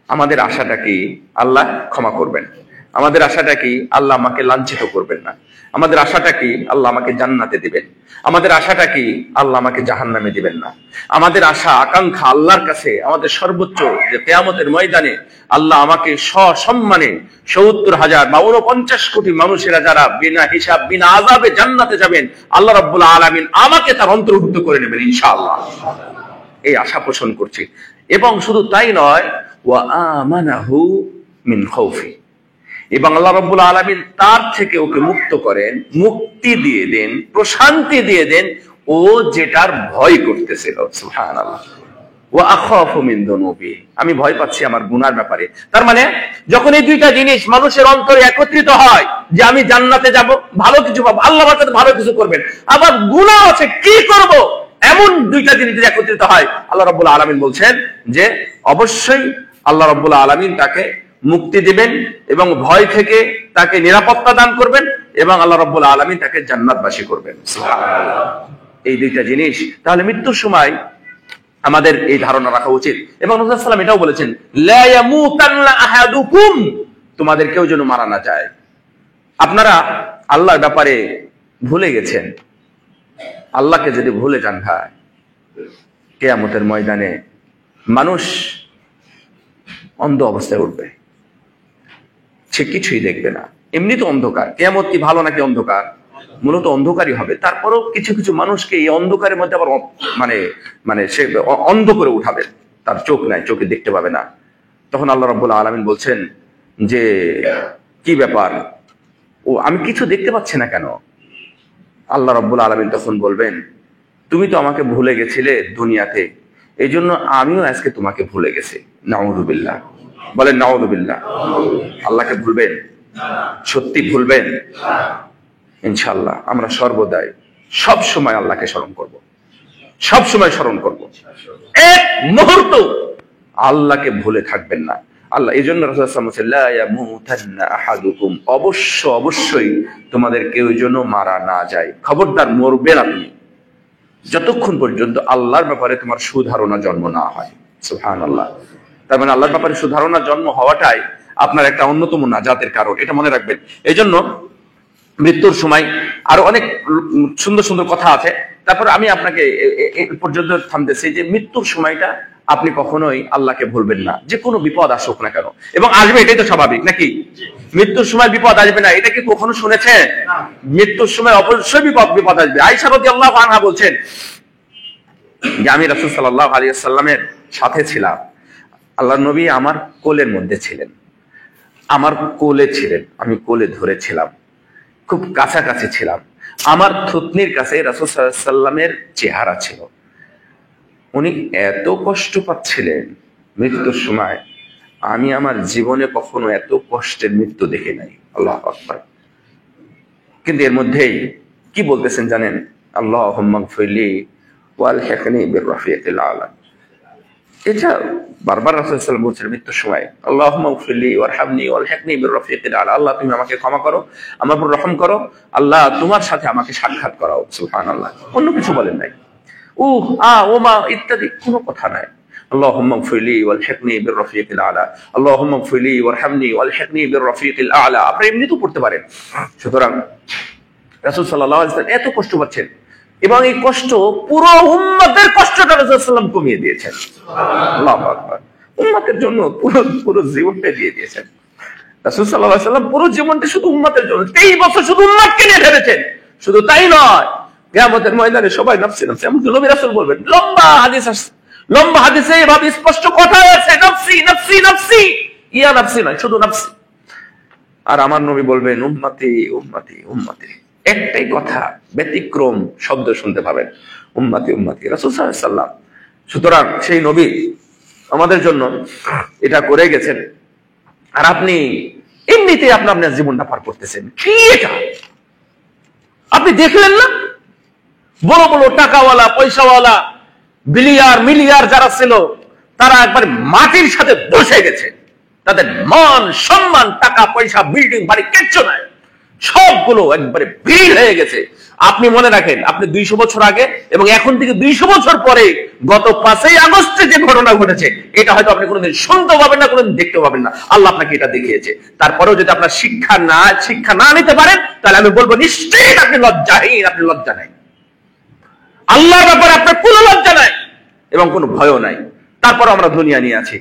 আমাদের আশাটা কি আল্লাহ ক্ষমা করবেন? আমাদের আশাটা কি আল্লাহ আমাকে লাঞ্ছিত করবেন না? আমাদের আশাটা কি আল্লাহ আমাকে জান্নাতে দিবেন? আমাদের আশাটা কি আল্লাহ আমাকে জাহান্নামে দিবেন না? আমাদের আশা আকাঙ্ক্ষা আল্লাহর কাছে আমাদের সর্বোচ্চ, যে কিয়ামতের ময়দানে আল্লাহ আমাকে সসম্মানে ৭০,০০০ বা ৪৯ কোটি মানুষেরা যারা বিনা হিসাব বিনা আযাবে জান্নাতে যাবেন, আল্লাহ রাব্বুল আলামিন আমাকে তার অন্তর্ভুক্ত করে নেবেন ইনশাআল্লাহ। এই আশা পোষণ করছি। এবং শুধু তাই নয়, ওয়া আমানাহু মিন খাউফি, এবং আল্লাহ রাব্বুল আলামিন তার থেকে ওকে মুক্ত করেন, মুক্তি দিয়ে দেন, প্রশান্তি দিয়ে দেন ও যেটার ভয় করতেছিল। সুবহানাল্লাহ। ওয়া আখাফু মিন যুনুবি, আমি ভয় পাচ্ছি আমার গুনার ব্যাপারে। তার মানে যখন এই 2টা জিনিস মানুষের অন্তরে একত্রিত হয়, যে আমি জান্নাতে যাব, ভালো কিছু পাবো, আল্লাহ আমার সাথে ভালো কিছু করবেন, আবার গুনাহ আছে, কি করব, এমন 2টা জিনিস একত্রিত হয়, আল্লাহ রাব্বুল আলামিন বলছেন যে অবশ্যই আল্লাহ রাব্বুল আলামিন তাকে মুক্তি দিবেন এবং ভয় থেকে তাকে নিরাপত্তা দান করবেন, এবং আল্লাহ রাব্বুল আলামিন তাকে জান্নাতবাসী করবেন। সুবহানাল্লাহ। এই 2টা জিনিস, তাহলে মৃত্যুর সময় আমাদের এই ধারণা রাখা উচিত। এবং রাসূলুল্লাহ সাল্লাল্লাহু আলাইহি ওয়াসাল্লাম এটাও বলেছেন, লা ইয়ামুতান্না আহাদুকুম, তোমাদের কেউ যেন মারা না যায়। আপনারা আল্লাহর ব্যাপারে ভুলে গেছেন। আল্লাহকে যদি ভুলে যান ভাই, কিয়ামতের ময়দানে মানুষ অন্ধ অবস্থায় উঠবে, সে কিছুই দেখবে না। এমনি তো অন্ধকার, কিয়ামত কি ভালো নাকি অন্ধকার? মূলত অন্ধকারই হবে। তারপরও কিছু কিছু মানুষকে এই অন্ধকারের মধ্যে আবার সে অন্ধ করে উঠাবে, তার চোখ নাই, চোখে দেখতে পাবে না। তখন আল্লাহ রাব্বুল আলামিন বলছেন যে কি ব্যাপার, ও আমি কিছু দেখতে পাচ্ছি না কেন? আল্লাহ রাব্বুল আলামিন তখন বলবেন, তুমি তো আমাকে ভুলে গেছিলে দুনিয়াতে, এই জন্য আমিও আজকে তোমাকে ভুলে গেছি। নাউযুবিল্লাহ, বলেন নাউযুবিল্লাহ। আল্লাহকে ভুলবেন? সত্যি ভুলবেন? ইনশাআল্লাহ আমরা সর্বদাই সব সময় আল্লাহকে স্মরণ করব। সব সময় স্মরণ করব, এক মুহূর্ত আল্লাহকে ভুলে থাকবেন না। আল্লাহ এই জন্য রাসূলুল্লাহ সাল্লাল্লাহু আলাইহি ওয়াসাল্লাম বলেছেন, লা ইয়ামুতান্না আহাদুকুম, অবশ্যই তোমাদের কেউ যেন মারা না যায়। খবরদার মরবে না তুমি যতক্ষণ পর্যন্ত আল্লাহর ব্যাপারে তোমার সুধারণা জন্ম না হয়। সুবহানাল্লাহ। তার মানে আল্লাহর ব্যাপারে সুধারণা জন্ম হওয়াটাই আপনার একটা অন্যতম নাজাতের কারণ, এটা মনে রাখবেন। এই জন্য মৃত্যুর সময় আরো অনেক সুন্দর সুন্দর কথা আছে, তারপর আমি আপনাকে পর্যন্ত থামতেছি যে মৃত্যুর সময়টা আপনি কখনোই আল্লাহকে ভুলবেন না, যে কোনো বিপদ আসুক না কেন, এবং আসবে, এটাই তো স্বাভাবিক নাকি? মৃত্যুর সময় বিপদ আসবে না এটা কি কখনো শুনেছেন? মৃত্যুর সময় অবশ্যই বিপদ আসবে। আয়েশা রাদিয়াল্লাহু আনহা বলছেন যে আমি রাসূল সাল্লাল্লাহু আলাইহি ওয়াসাল্লামের সাথে ছিলাম, আল্লাহর নবী আমার কোলের মধ্যে ছিলেন, আমার কোলে ছিলেন, আমি কোলে ধরেছিলাম, খুব কাছাকাছি ছিলাম, আমার থুতনির কাছে রাসূল সাল্লাল্লাহু আলাইহি ওয়াসাল্লামের চেহারা ছিল। উনি এত কষ্ট পাচ্ছিলেন মৃত্যুর সময়, আমি আমার জীবনে কখনো এত কষ্টের মৃত্যু দেখি নাই। আল্লাহু আকবার। কিন্তু এর মধ্যেই কি বলতেছেন জানেন? আল্লাহুম্মা গফিরলি ওয়ালহিকনি বির-রফিকিল আলা। এটা বারবার রাসূল সাল্লাল্লাহু আলাইহি ওয়াসাল্লাম বলছেন মৃত্যুর সময়, আল্লাহুম্মা গফিরলি ওয়ারহামনি ওয়ালহিকনি বির-রফিকিল আলা। আল্লাহ তুমি আমাকে ক্ষমা করো, আমার উপর রহম করো, আল্লাহ তোমার সাথে আমাকে সাক্ষাৎ করাও। সুবহানাল্লাহ। অন্য কিছু বলেন নাই, ওমা ইত্যাদি কোনো কথা নাই। আল্লাহুম্মা গফিরলি ওয়ালহিকনি বির-রফিকিল আলা, আল্লাহুম্মা গফিরলি ওয়ারহামনি ওয়ালহিকনি বির-রফিকিল আলা। আপনি এমনি তো পড়তে পারেন। সুতরাং রাসূল সাল্লাল্লাহু আলাইহি ওয়াসাল্লাম এত কষ্ট পাচ্ছেন, এবং এই কষ্ট পুরো উম্মতের কষ্টটা রাসূল সাল্লাল্লাহু আলাইহি ওয়াসাল্লাম কমিয়ে দিয়েছেন। আল্লাহু আকবার। উম্মতের জন্য পুরো জীবনটা দিয়ে দিয়েছেন রাসূল সাল্লাল্লাহু আলাইহি ওয়াসাল্লাম। পুরো জীবনটা শুধু উম্মতের জন্য, 23 বছর শুধু উম্মতকে নিয়ে ভেবেছেন। শুধু তাই নয়, কিয়ামতের ময়দানে সবাই নফসি নফসি, এমনকি নবী রাসূল বলবেন, লম্বা হাদিসে এভাবে স্পষ্ট কথা আছে, নফসি নফসি নফসি, ইয়া নফসি নয়, শুধু নফসি। আর আমার নবী বলবেন উম্মতি উম্মতি উম্মতি, একটাই কথা, ব্যতিক্রম শব্দ শুনতে পাবেন, উম্মতি উম্মতি, রাসূল সাল্লাল্লাহু আলাইহি ওয়াসাল্লাম। সুতরাং সেই নবী আমাদের জন্য এটা করে গেছেন, আর আপনি এমনিতেই আপনার জীবনটা পার করতেছেন। কি এটা আপনি দেখলেন না? বড় বড় টাকাওয়ালা পয়সাওয়ালা মিলিয়ার যারা ছিল, তারা একবার মাটির সাথে বসে গেছে। তাদের মান সম্মান, টাকা পয়সা, বিল্ডিং বাড়ি কিচ্ছু নাই, সবগুলো একবারে ভিড় হয়ে গেছে। আপনি মনে রাখেন, আপনি 200 বছর আগে এবং এখন থেকে 200 বছর পরে গত 5ই আগস্টে যে ঘটনা ঘটেছে, এটা হয়তো আপনি কোনোদিন শুনতে পাবেন না, কোনোদিন দেখতে পাবেন না। আল্লাহ আপনাকে এটা দেখিয়েছে। তারপরেও যদি আপনার শিক্ষা না নিতে পারেন, তাহলে আমি বলবো নিশ্চয়ই আপনি লজ্জাহীন, আপনি লজ্জা নাই। আল্লাহর ব্যাপারে আপনার কোনো লজ্জা নাই এবং কোনো ভয়ও নাই। তারপর আমরা দুনিয়া নিয়ে আছি।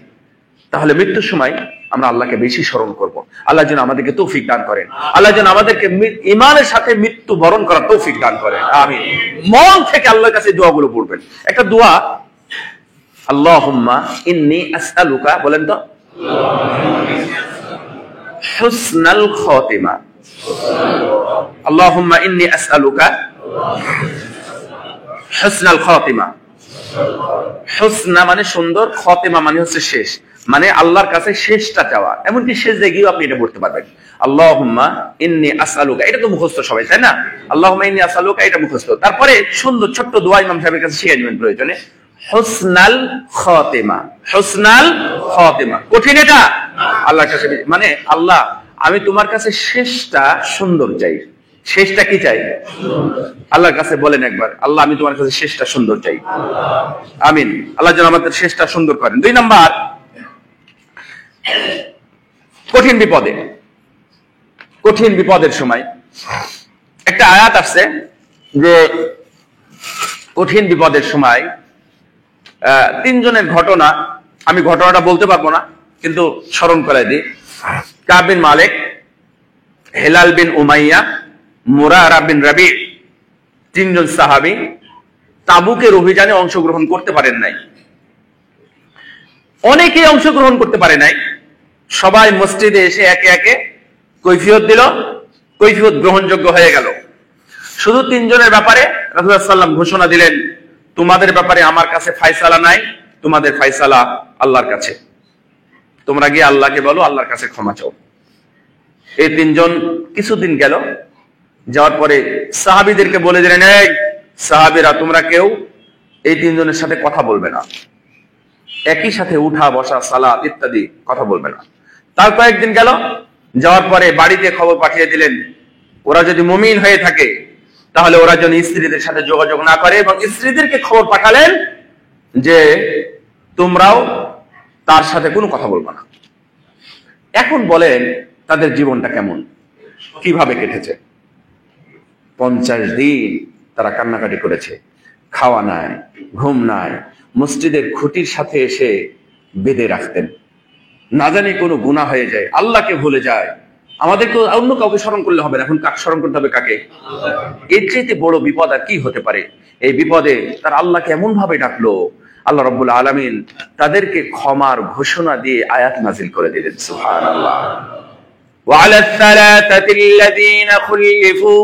তাহলে মৃত্যুর সময় আমরা আল্লাহকে বেশি স্মরণ করব। আল্লাহ যেন আমাদেরকে তৌফিক দান করেন। আল্লাহ যেন আমাদেরকে ঈমানের সাথে মৃত্যু বরণ করার তৌফিক দান করেন। আমিন। মন থেকে আল্লাহর কাছে দোয়াগুলো পড়বেন। একটা দোয়া, আল্লাহুম্মা ইন্নী আসআলুকা, বলেন তো, হুসনাল খাতিমা। আল্লাহুম্মা ইন্নী আসআলুকা হুসনাল খাতিমা। হুসনা মানে সুন্দর, খাতিমা মানে হচ্ছে শেষ, মানে আল্লাহর কাছে শেষটা চাওয়া। এমনকি শেষ জায়গায় আপনি এটা পড়তে পারবেন, আল্লাহুম্মা ইন্নী আসআলুকা। এটা তো মুখস্থ সবাই, তাই না? আল্লাহুম্মা ইন্নী আসআলুকা, এটা মুখস্থ। তারপরে সুন্দর ছোট্ট দোয়া ইমাম সাহেবের কাছে শিখে নেবেন প্রয়োজনে, হুসনাল খাতিমা। হুসনাল খাতিমা কঠিন এটা আল্লাহর কাছে, মানে আল্লাহ আমি তোমার কাছে শেষটা সুন্দর চাই। শেষটা কি চাই? আল্লাহর কাছে বলেন একবার, আল্লাহ আমি তোমার কাছে শেষটা সুন্দর চাই। আমিন। আল্লাহ যেন আমাদের শেষটা সুন্দর করেন। 2 নাম্বার, কঠিন বিপদের সময় একটা আয়াত আসছে যে কঠিন বিপদের সময় 3 জনের ঘটনা, আমি ঘটনাটা বলতে পারবো না, কিন্তু স্মরণ করাই দিই। কাব বিন মালিক, হেলাল বিন উমাইয়া, মুরারা বিন রাবি, 3 জন সাহাবী তাবুকের অভিযানে অংশগ্রহণ করতে পারেন নাই। অনেকেই অংশগ্রহণ করতে পারে নাই। সবাই মসজিদে এসে একে একে কৈফিয়ত দিল, কৈফিয়ত গ্রহণযোগ্য হয়ে গেল। শুধু 3 জনের ব্যাপারে রাসূলুল্লাহ সাল্লাল্লাহু আলাইহি ওয়াসাল্লাম ঘোষণা দিলেন, তোমাদের ব্যাপারে আমার কাছে ফায়সালা নাই, তোমাদের ফায়সালা আল্লাহর কাছে। তোমরা গিয়ে আল্লাহকে বলো, আল্লাহর কাছে ক্ষমা চাও। এই 3 জন কিছুদিন গেল, যাওয়ার পরে সাহাবীদেরকে বলে দিলেন, এই সাহাবীরা তোমরা কেউ এই তিনজনের সাথে কথা বলবে না, একই সাথে উঠা বসা সালাত ইত্যাদি কথা বলবে না। তার কয়েকদিন গেল, যাওয়ার পরে বাড়িতে খবর পাঠিয়ে দিলেন ওরা যদি মুমিন হয়ে থাকে তাহলে ওরা যেন স্ত্রীদের সাথে যোগাযোগ না করে, এবং স্ত্রীদেরকে খবর পাঠালেন যে তোমরাও তার সাথে কোনো কথা বলবে না। এখন বলেন তাদের জীবনটা কেমন, কিভাবে কেটেছে? 50 দিন তারা কান্নাকাটি করেছে, খাওয়া নাই, ঘুম নাই, মসজিদের খুঁটির সাথে এসে বেঁধে রাখতেন। না জানি কোনো গুনাহ হয়ে যায়, আল্লাহকে ভুলে যায়। আমাদেরকে অন্য কাউকে স্মরণ করলে হবে না, এখন কাকে স্মরণ করতে হবে? কাকে? এর চাইতে বড় বিপদ আর কি হতে পারে? এই বিপদে তারা আল্লাহকে এমন ভাবে ডাকলো, আল্লাহ রাব্বুল আলামিন তাদেরকে ক্ষমার ঘোষণা দিয়ে আয়াত নাজিল করে দিলেন। সুবহানাল্লাহ। وعلى الثلاثة الذين خلفوا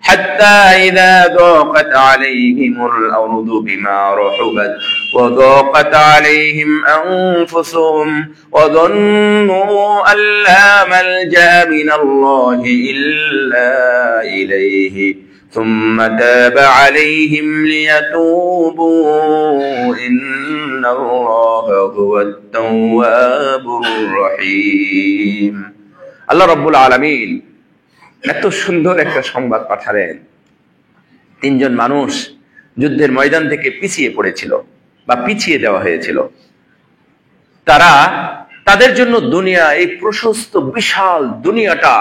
حتى إذا ضاقت عليهم الأرض بما رحبت وضاقت عليهم أنفسهم وظنوا أن لا ملجأ من الله إلا إليه ثم تاب عليهم ليتوبوا إن الله هو التواب الرحيم। আল্লাহ রাব্বুল আলামিন এত সুন্দর একটা সংবাদ পাঠালেন। তিনজন মানুষ যুদ্ধের ময়দান থেকে পিছিয়ে পড়েছিল বা পিছিয়ে দেওয়া হয়েছিল। তাদের জন্য দুনিয়া, এই প্রশস্ত বিশাল দুনিয়াটা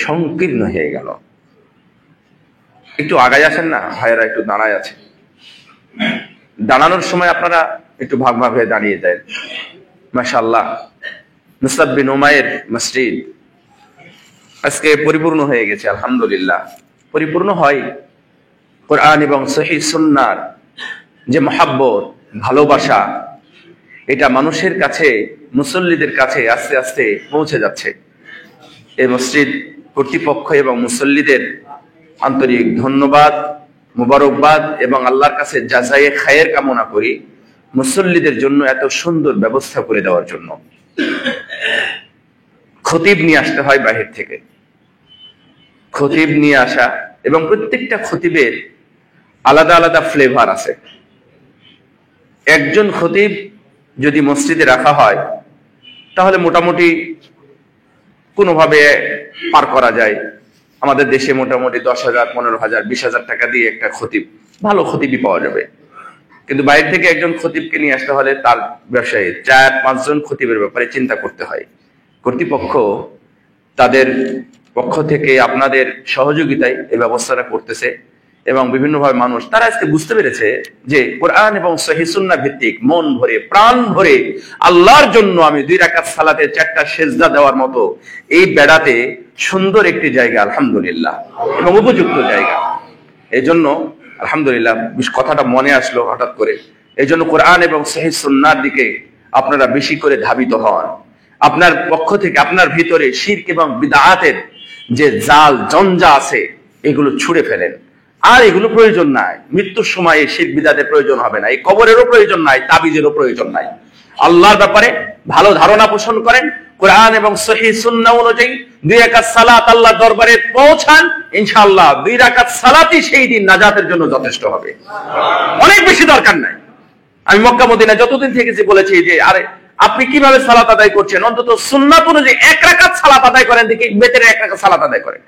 সংকীর্ণ হয়ে গেল। একটু আগায় আসেন না ভাইয়েরা, একটু দাঁড়ায় আছে। দাঁড়ানোর সময় আপনারা একটু ভাগ ভাগ হয়ে দাঁড়িয়ে দেন। মাশাআল্লাহ, মুসআব বিন উমাইর মসজিদ আজকে পরিপূর্ণ হয়ে গেছে, আলহামদুলিল্লাহ। পরিপূর্ণ হয় কোরআন এবং সহিহ সুন্নাহর যে মহাব্বত, ভালোবাসা, এটা মানুষের কাছে, মুসল্লিদের কাছে আস্তে আস্তে পৌঁছে যাচ্ছে। এই মসজিদ কর্তৃপক্ষ এবং মুসল্লিদের আন্তরিক ধন্যবাদ, মুবারকবাদ এবং আল্লাহর কাছে জাযায়ে খায়ের কামনা করি মুসল্লিদের জন্য এত সুন্দর ব্যবস্থা করে দেওয়ার জন্য। খতিব নিয়ে আসতে হয় বাহির থেকে, খতিব নিয়ে আসা, এবং প্রত্যেকটা খতিবের আলাদা আলাদা ফ্লেভার আছে। একজন খতিব যদি মসজিদে রাখা হয় তাহলে মোটামুটি কোনোভাবে পার করা যায়। আমাদের দেশে মোটামুটি 10,000, 15,000, 20,000 টাকা দিয়ে একটা খতিব, ভালো খতিবই পাওয়া যাবে। কিন্তু বাইরে থেকে একজন খতিবকে নিয়ে আসতে হলে তার ব্যবসায়ী 4-5 জন খতিবের ব্যাপারে চিন্তা করতে হয়। কর্তৃপক্ষ তাদের পক্ষ থেকে আপনাদের সহযোগিতায় এই ব্যবস্থাটা করতেছে, এবং বিভিন্নভাবে মানুষ তারা আজকে বুঝতে পেরেছে যে কোরআন এবং সহিহ সুন্নাহ ভিত্তিক মন ভরে প্রাণ ভরে আল্লাহর জন্য আমি 2 রাকাত সালাতে 4টা সেজদা দেওয়ার মতো এই বেড়াতে সুন্দর একটি জায়গা, আলহামদুলিল্লাহ, এবং উপযুক্ত জায়গা। এই জন্য আলহামদুলিল্লাহ কথাটা মনে আসলো হঠাৎ করে। এই জন্য কোরআন এবং সহিহ সুন্নাহর দিকে আপনারা বেশি করে ধাবিত হন। আপনার পক্ষ থেকে আপনার ভিতরে শিরক এবং বিদআতের যে জাল জঞ্জা আছে এগুলো ছুঁড়ে ফেলেন। আর এগুলো প্রয়োজন নাই। মৃত্যুর সময় শিরক বিদআতের প্রয়োজন হবে না, এই কবরেরও প্রয়োজন নাই, তাবিজেরও প্রয়োজন নাই। আল্লাহর ব্যাপারে ভালো ধারণা পোষণ করেন, কোরআন এবং সহিহ সুন্নাহ অনুযায়ী 2 রাকাত সালাত আল্লাহর দরবারে পৌঁছান, ইনশাআল্লাহ 2 রাকাত সালাতই সেই দিন নাজাতের জন্য যথেষ্ট হবে, অনেক বেশি দরকার নাই। আমি মক্কা মদিনা যতদিন থেকেছি বলেছি যে আরে আপনি কিভাবে সালাত আদায় করছেন, অন্তত সুন্নাত অনুযায়ী 1 রাকাত সালাত আদায় করেন, দেখি বেতের 1 রাকাত সালাত আদায় করেন।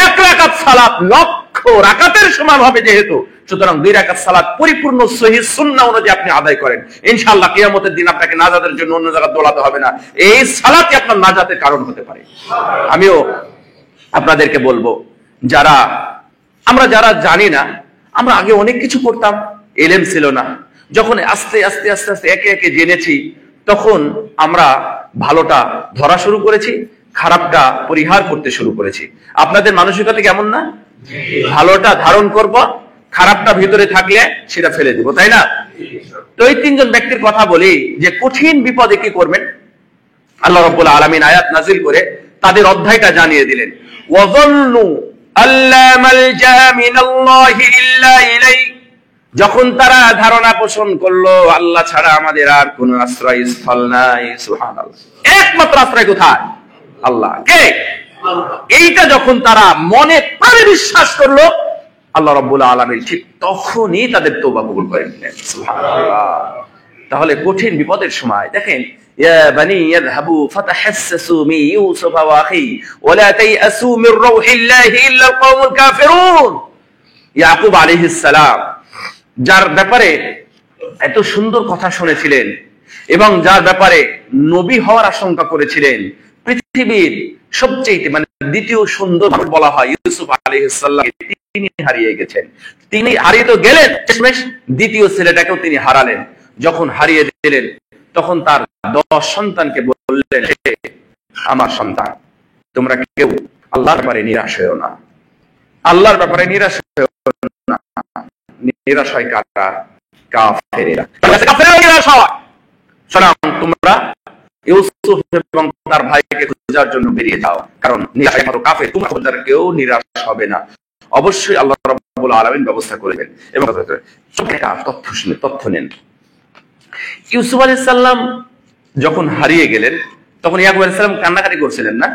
1 রাকাত সালাত লক্ষ রাকাতের সমান হবে যেহেতু, সুতরাং 2 রাকাত সালাত পরিপূর্ণ সহিহ সুন্নাহ অনুযায়ী আপনি আদায় করেন, ইনশাআল্লাহ কিয়ামতের দিন আপনাকে নাজাতের জন্য অন্য জায়গায় দৌড়াতে হবে না। এই সালাতই আপনার নাজাতের কারণ হতে পারে। আমিও আপনাদেরকে বলবো, আমরা যারা জানি না, আমরা আগে অনেক কিছু করতাম, ইলম ছিল না। যখন আস্তে আস্তে আস্তে আস্তে একে একে জেনেছি, তখন আমরা ভালোটা ধরা শুরু করেছি, খারাপটা পরিহার করতে শুরু করেছি। আপনাদের মানসিকতা কেমন না? ভালোটা ধারণ করব, খারাপটা ভিতরে থাকলে সেটা ফেলে দিব, তাই না? তো এই 3 জন ব্যক্তির কথা বলি যে কঠিন বিপদে কি করবেন। আল্লাহ রাব্বুল আলামিন আয়াত নাজিল করে তাদের অধ্যায়টা জানিয়ে দিলেন। ওয়াযাল্লু আল্লা মালজা মিনাল্লাহি ইল্লা ইলাইহি, যখন তারা ধারণা পোষণ করলো আল্লাহ ছাড়া আমাদের আর কোন আশ্রয়স্থল নাই, সুবহানাল্লাহ, একমাত্র আশ্রয় কোথায়? আল্লাহ। কে? এইটা যখন তারা মনে প্রাণে বিশ্বাস করলো, আল্লাহ রাব্বুল আলামিন ঠিক তখনই তাদের তওবা কবুল করে নিলেন। সুবহানাল্লাহ। তাহলে কঠিন বিপদের সময় দেখেন, ইয়া বানি ইয়াযহাবু ফাতাহাসসাসু মিন ইউসুফ ওয়া আখি ওয়া লা তাইআসু মির রাউহিল্লাহি ইল্লা আল কওমুল কাফিরুন। ইয়াকুব আলাইহিস সালাম যার ব্যাপারে এত সুন্দর কথা শুনেছিলেন এবং যার ব্যাপারে নবী হওয়ার আশঙ্কা করেছিলেন, পৃথিবীর সবচেয়ে মানে দ্বিতীয় সুন্দর মানুষ বলা হয় ইউসুফ আলাইহিস সালাম, তিনি হারিয়ে গেছেন। তিনি হারিয়ে তো গেলেন, শেষমেশ দ্বিতীয় ছেলেটাকেও তিনি হারালেন। যখন হারিয়ে দিলেন তখন তার 10 সন্তানকে বললেন, আমার সন্তান, তোমরা কেউ আল্লাহর ব্যাপারে নিরাশ হও না, আল্লাহর ব্যাপারে নিরাশ হও না। নিরাশ হয় কারা? কাফেরেরা। কাফেরেরা নিরাশ হয়। সুতরাং তোমরা ইউসুফ এবং তার ভাইকে খোঁজার জন্য বেরিয়ে যাও, কারণ নিরাশ হয় কাফের, তোমরা খোঁজার কেউ নিরাশ হবে না। অবশ্যই আল্লাহ রাব্বুল আলামিন ব্যবস্থা করবেন। এবং তথ্য নেন, ইউসুফ আলাইহিস সালাম যখন হারিয়ে গেলেন তখন ইয়াকুব আলাইহিস সালাম কান্নাকাটি করছিলেন না?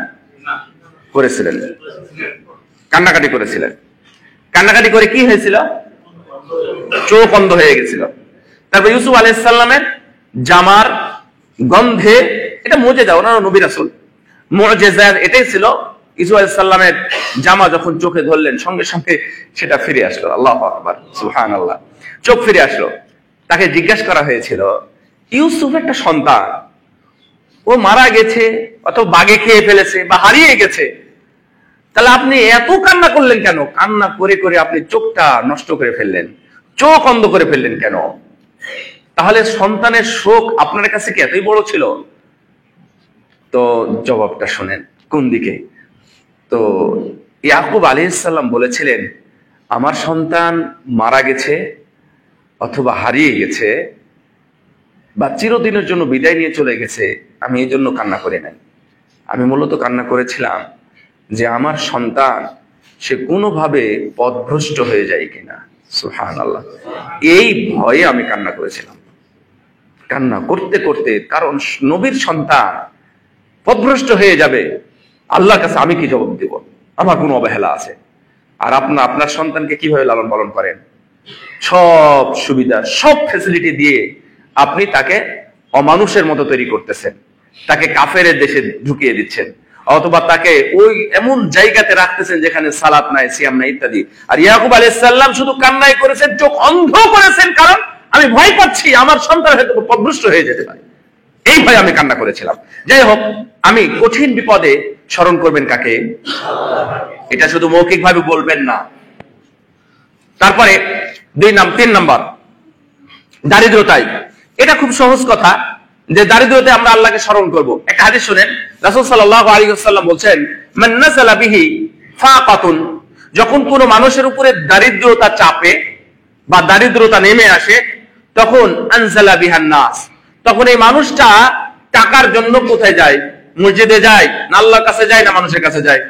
করেছিলেন, কান্নাকাটি করেছিলেন। কান্নাকাটি করে কি হয়েছিল? চোখ অন্ধ হয়ে গেছিল। তারপর ইউসুফ আলাইহিস সালামের জামার গন্ধে, এটা মুজিজা, ওনারা নবী রাসূল, মুজিজা এটাই ছিল। ইউসুফ আলাইহিস সালামের জামা যখন চোখে ধরলেন সঙ্গে সঙ্গে সেটা ফিরে আসলো। আল্লাহু আকবার, সুবহানাল্লাহ। চোখ ফিরে আসলো। তাকে জিজ্ঞাসা করা হয়েছিল, ইউসুফ একটা সন্তান, ও মারা গেছে অথবা বাগে খেয়ে ফেলেছে বা হারিয়ে গেছে, তাহলে আপনি এত কান্না করলেন কেন? কান্না করে করে আপনি চোখটা নষ্ট করে ফেললেন, চোখ অন্ধ করে ফেললেন কেন? তাহলে সন্তানের শোক আপনার কাছে কি এতই বড় ছিল? তো জবাবটা শোনেন কোন দিকে। তো ইয়াকুব আলাইহিস সালাম বলেছিলেন, আমার সন্তান মারা গেছে অথবা হারিয়ে গেছে বা চিরদিনের জন্য বিদায় নিয়ে চলে গেছে, আমি এই জন্য কান্না করি নাই। আমি মূলত কান্না করেছিলাম যে আমার সন্তান সে কোনোভাবে পথভ্রষ্ট হয়ে যায় কিনা। সুবহানাল্লাহ। এই ভয়ে আমি কান্না করেছিলাম। কান্না করতে করতে, কারণ নবীর সন্তান পথভ্রষ্ট হয়ে যাবে, আল্লাহর কাছে আমি কি জবাব দেব? আমার কোনো অবহেলা আছে? আর আপনার সন্তানকে কিভাবে লালন পালন করেন? সব সুবিধা, সব ফ্যাসিলিটি দিয়ে আপনি তাকে অমানুষের মতো তৈরি করতেছেন, তাকে কাফেরের দেশে ঢুকিয়ে দিচ্ছেন, অথবা তাকে ওই এমন জায়গাতে রাখতেছেন যেখানে সালাত নাই, সিয়াম নাই ইত্যাদি। আর ইয়াকুব আলাইহিস সালাম শুধু কান্নাই করেছেন, চোখ অন্ধ করেছেন, কারণ আমি ভয় পাচ্ছি আমার সন্তান হয়তো পথভ্রষ্ট হয়ে যেতে পারে, এই ভয়ে আমি কান্না করেছিলাম। যাই হোক, আমি কঠিন বিপদে স্মরণ করবেন কাকে? এটা শুধু মৌখিক ভাবে বলবেন না। তারপরে 3 নাম্বার, দারিদ্রতায়। এটা খুব সহজ কথা যে দারিদ্রতে আমরা আল্লাহকে স্মরণ করব। একটা হাদিস শুনেন, রাসূল সাল্লাল্লাহু আলাইহি ওয়াসাল্লাম বলছেন, মান নাযালা বিহি ফাকাতুন, যখন কোনো মানুষের উপরে দারিদ্রতা চাপে বা দারিদ্রতা নেমে আসে, তখন আনজালা বিহান নাস, তখন এই মানুষটা টাকার জন্য কোথায় যায়? মসজিদে যায় না আল্লাহর কাছে যায় না মানুষের কাছে যায়?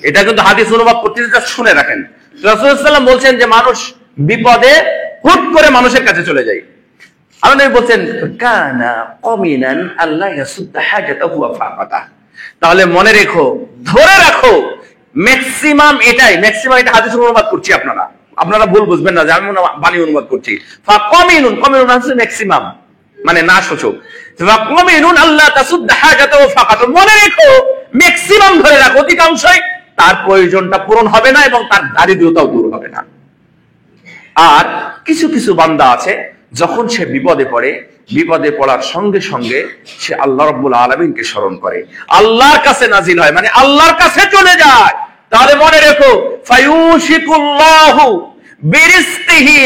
এটা কিন্তু হাদিস অনুবাদ করতে শুনে রাখেন। রাসূল সাল্লাল্লাহু আলাইহি ওয়াসাল্লাম বলছেন যে মানুষ বিপদে হুট করে মানুষের কাছে চলে যায়। আল্লাহ নবী বলছেন, কানা কমিনান আল্লাহ ইয়াসুদ্দা হাজাতাহু ওয়া ফাকাতা। তাহলে মনে রেখো, ধরে রাখো, ম্যাক্সিমাম এটাই, ম্যাক্সিমাম এটা হাদিস অনুবাদ করছি, আপনারা ভুল বুঝবেন না যে আমি বাণী অনুবাদ করছি। ফাকামিনুন, কমিনুন হচ্ছে ম্যাক্সিমাম, মানে না সূচক। ফাকামিনুন আল্লাহ তাসুদ্দা হাজাতাহু ওয়া ফাকাতা, মনে রেখো ম্যাক্সিমাম ধরে রাখো, অধিকাংশই তার প্রয়োজনটা পূরণ হবে না এবং তার দারিদ্রতাও দূর হবে না। আর কিছু কিছু বান্দা আছে, যখন সে বিপদে পড়ে, বিপদে পড়ার সঙ্গে সঙ্গে সে আল্লাহ রাব্বুল আলামিনকে স্মরণ করে, আল্লাহর কাছে নাজিল হয়, মানে আল্লাহর কাছে চলে যায়। তাহলে মনে রেখো, ফায়ুশিকুল্লাহু বিরিজকিহি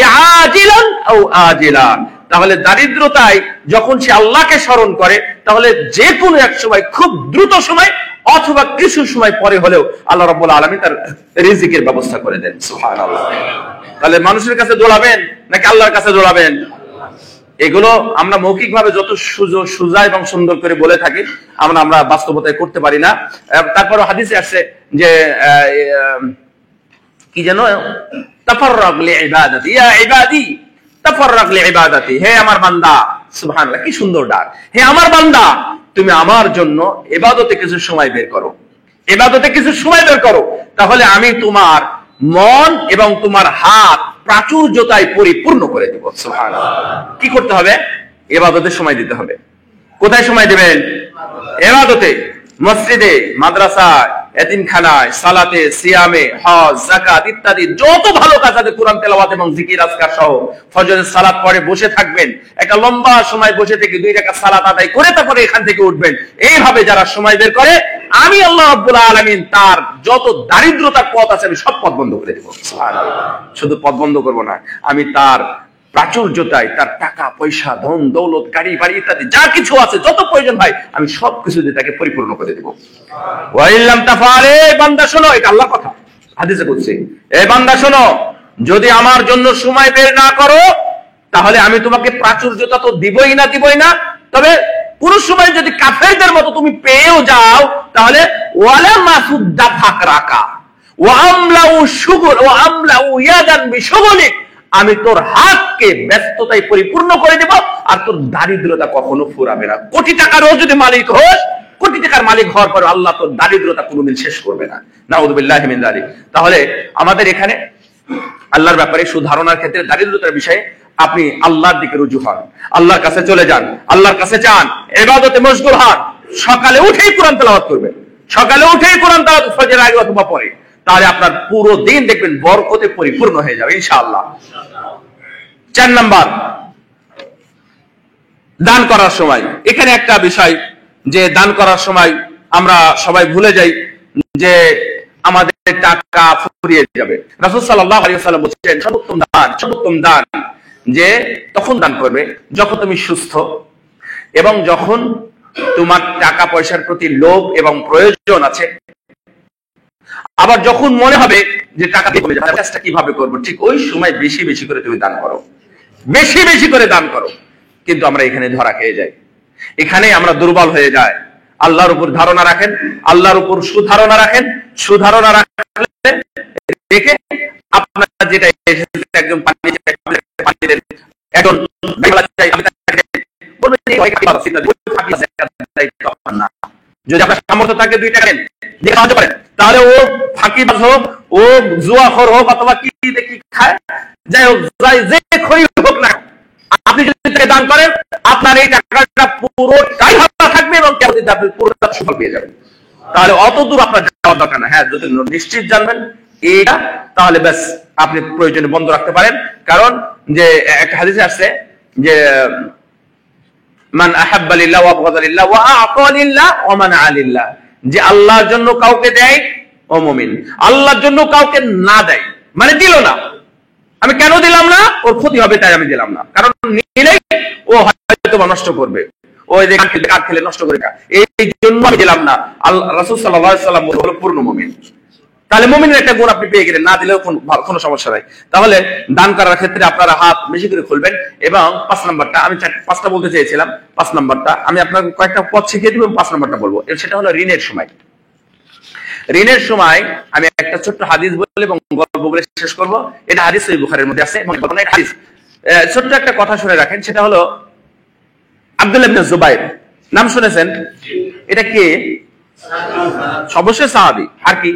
আজিলান আও আজিলান। তাহলে দারিদ্রতায় যখন সে আল্লাহকে স্মরণ করে, তাহলে যে কোনো এক সময়, খুব দ্রুত সময় অথবা কিছু সময় পরে হলেও আল্লাহ রাব্বুল আলামিন তার রিজিকের ব্যবস্থা করে দেন। সুবহানাল্লাহ। তাহলে মানুষের কাছে দৌড়াবেন নাকি আল্লাহর কাছে দৌড়াবেন? এগুলো আমরা মৌখিক ভাবে যত সুজা এবং সুন্দর করে বলে থাকি, আমরা বাস্তবতায় করতে পারি না। তারপর হাদিসে আসছে যে কি যেন, তাফাররাগ লিইবাদাতি ইয়া ইবাদি তাফাররাগ লিইবাদাতি, হে আমার বান্দা। সুবহানাল্লাহ, কি সুন্দর ডাক, হে আমার বান্দা, তুমি আমার জন্য ইবাদতে কিছু সময় বের করো, ইবাদতে কিছু সময় বের করো, তাহলে আমি তোমার মন এবং তোমার হাত প্রাচুর্যতায় পরিপূর্ণ করে দেব। সুবহানাল্লাহ। কি করতে হবে? ইবাদতের সময় দিতে হবে। কোথায় সময় দেবেন? ইবাদতে, মসজিদে, মাদ্রাসায়, এতিমখানায়, সালাতে, সিয়ামে, হজ, যাকাত ইত্যাদি যত ভালো কাজ আছে, কোরআন তেলাওয়াত এবং জিকির আজকার সহ ফজরের সালাত পড়ে বসে থাকবেন, একটা লম্বা সময় বসে থেকে 2 রাকাত সালাত আদায় করে তারপরে এখান থেকে উঠবেন। এইভাবে যারা সময় বের করে, আমি আল্লাহ রাব্বুল আলামিন তার যত দারিদ্রতার পথ আছে আমি সব পথ বন্ধ করে দেব। সুবহানাল্লাহ। শুধু পথ বন্ধ করব না, আমি তার প্রাচুর্যতায়, তার টাকা পয়সা, ধন দৌলত, গাড়ি বাড়ি ইত্যাদি যা কিছু আছে, যত প্রয়োজন হয়, আমি সবকিছু দিয়ে তাকে পরিপূর্ণ করে দেব। ওয়াইল্লাম তাফালে, বান্দা শোনো, এটা আল্লাহর কথা, হাদিসে বলছে, এ বান্দা শোনো, যদি আমার জন্য সময় বের না করো তাহলে আমি তোমাকে প্রাচুর্যতা তো দিবই না, তবে কোন সময় যদি কাফেরদের মতো তুমি পেয়েও যাও তাহলে ওয়ালা মাসুদ্দা ফাকরাকা ওয়া আমলাউ শুগুল ওয়া আমলাউ ইয়াদান বিশুগুলিক, আমি তোর হাতকে ব্যস্ততায় পরিপূর্ণ করে দেব, আর তোর দারিদ্রতা কখনো ফুরাবে না। কোটি টাকারও যদি মালিক হোস, কোটি টাকার মালিক হওয়ার পর আল্লাহ তোর দারিদ্রতা কোনোদিন শেষ করবে না। নাউযুবিল্লাহি মিন যালিক। তাহলে আমাদের এখানে আল্লাহর ব্যাপারে সুধারণার ক্ষেত্রে দারিদ্রতার বিষয়ে আপনি আল্লাহর দিকে রুজু হন, আল্লাহর কাছে চলে যান, আল্লাহর কাছে চান, ইবাদতে মশগুল হন। সকালে উঠেই কোরআন তেলাওয়াত করবেন, সকালে উঠেই কোরআন তেলাওয়াত ফজরের আগে অথবা পরে, তাহলে আপনার পুরো দিন দেখবেন বরকতে পরিপূর্ণ হয়ে যাবে ইনশাআল্লাহ। 4 নাম্বার, দান করার সময়। এখানে একটা বিষয় যে দান করার সময় আমরা সবাই ভুলে যাই যে আমাদের টাকা ফুরিয়ে যাবে। রাসূল সাল্লাল্লাহু আলাইহি ওয়াসাল্লাম বলেছেন, সর্বোত্তম দান যে তখন দান করবে যখন তুমি সুস্থ এবং যখন তোমার টাকা পয়সার প্রতি লোভ এবং প্রয়োজন আছে, আবার যখন মনে হবে যে টাকা দিয়ে কমে যাবে, কাজটা কিভাবে করবো, ঠিক ওই সময় বেশি বেশি করে তুমি দান করো, বেশি বেশি করে দান করো। কিন্তু আমরা এখানে ধরা খেয়ে যাই, এখানে আমরা দুর্বল হয়ে যাই। আল্লাহর উপর ধারণা রাখেন, আল্লাহর উপর সুধারণা রাখেন। সুধারণা রাখলে দেখে আপনার যেটা একজন যদি আপনার সামর্থ্য থাকে 2 টাকা দিয়ে সাহায্য করেন, তাহলে ও ফাঁকিবাজ হোক, ও জুয়াখোর হোক, অথবা কি দেখি খায়, যাই হোক, যে খই হোক না, আপনি যদি দান করেন আপনার এই টাকাটা পুরোটাই হাতে থাকবে এবং আপনি পুরোটা সফল পেয়ে যাবেন। তাহলে অত দূর আপনার যাওয়ার দরকার না। হ্যাঁ, যদি নিশ্চিত জানবেন এটা, তাহলে ব্যাস আপনি প্রয়োজনে বন্ধ রাখতে পারেন। কারণ যে একটা হাদিসে আসছে যে মান আহাব্বা লিল্লাহ ওয়া আবগাদা লিল্লাহ ওয়া আ'তা লিল্লাহ ওয়া মানআ লিল্লাহ, যে আল্লাহর জন্য কাউকে দেয় ও মুমিন, আল্লাহর জন্য কাউকে না দেয় মানে দিল না, আমি কেন দিলাম না, ওর ক্ষতি হবে তাই আমি দিলাম না, কারণ নিলেই ও হয়তো নষ্ট করবে, ওই যে কাঠ খেলে নষ্ট করে, এই জন্য আমি দিলাম না। আল্লাহ রাসূল সাল্লাল্লাহু আলাইহি ওয়াসাল্লাম হলো পূর্ণ মুমিন। তাহলে মুমিনের একটা গুণ আপনি পেয়ে গেলেন, না দিলেও কোনো সমস্যা নাই। তাহলে দান করার ক্ষেত্রে আপনারা হাত বেশি করে খুলবেন। এবং 5 নাম্বারটা, আমি 5টা বলতে চেয়েছিলাম, 5 নাম্বারটা আমি আপনাকে কয়েকটা পথ শিখিয়ে দিব, 5 নাম্বারটা বলবো। সেটা হলো ঋণের সময়। ঋণের সময় আমি একটা ছোট্ট হাদিস বলে এবং গল্প বলে শেষ করব। এটা হাদিস সহিহ বুখারীর মধ্যে আছে এবং এটা হাদিস। ছোট্ট একটা কথা শুনে রাখেন, সেটা হলো আব্দুল্লাহ ইবনে জুবাইর, নাম শুনেছেন? এটা কে? অবশ্যই সাহাবী। আর কি?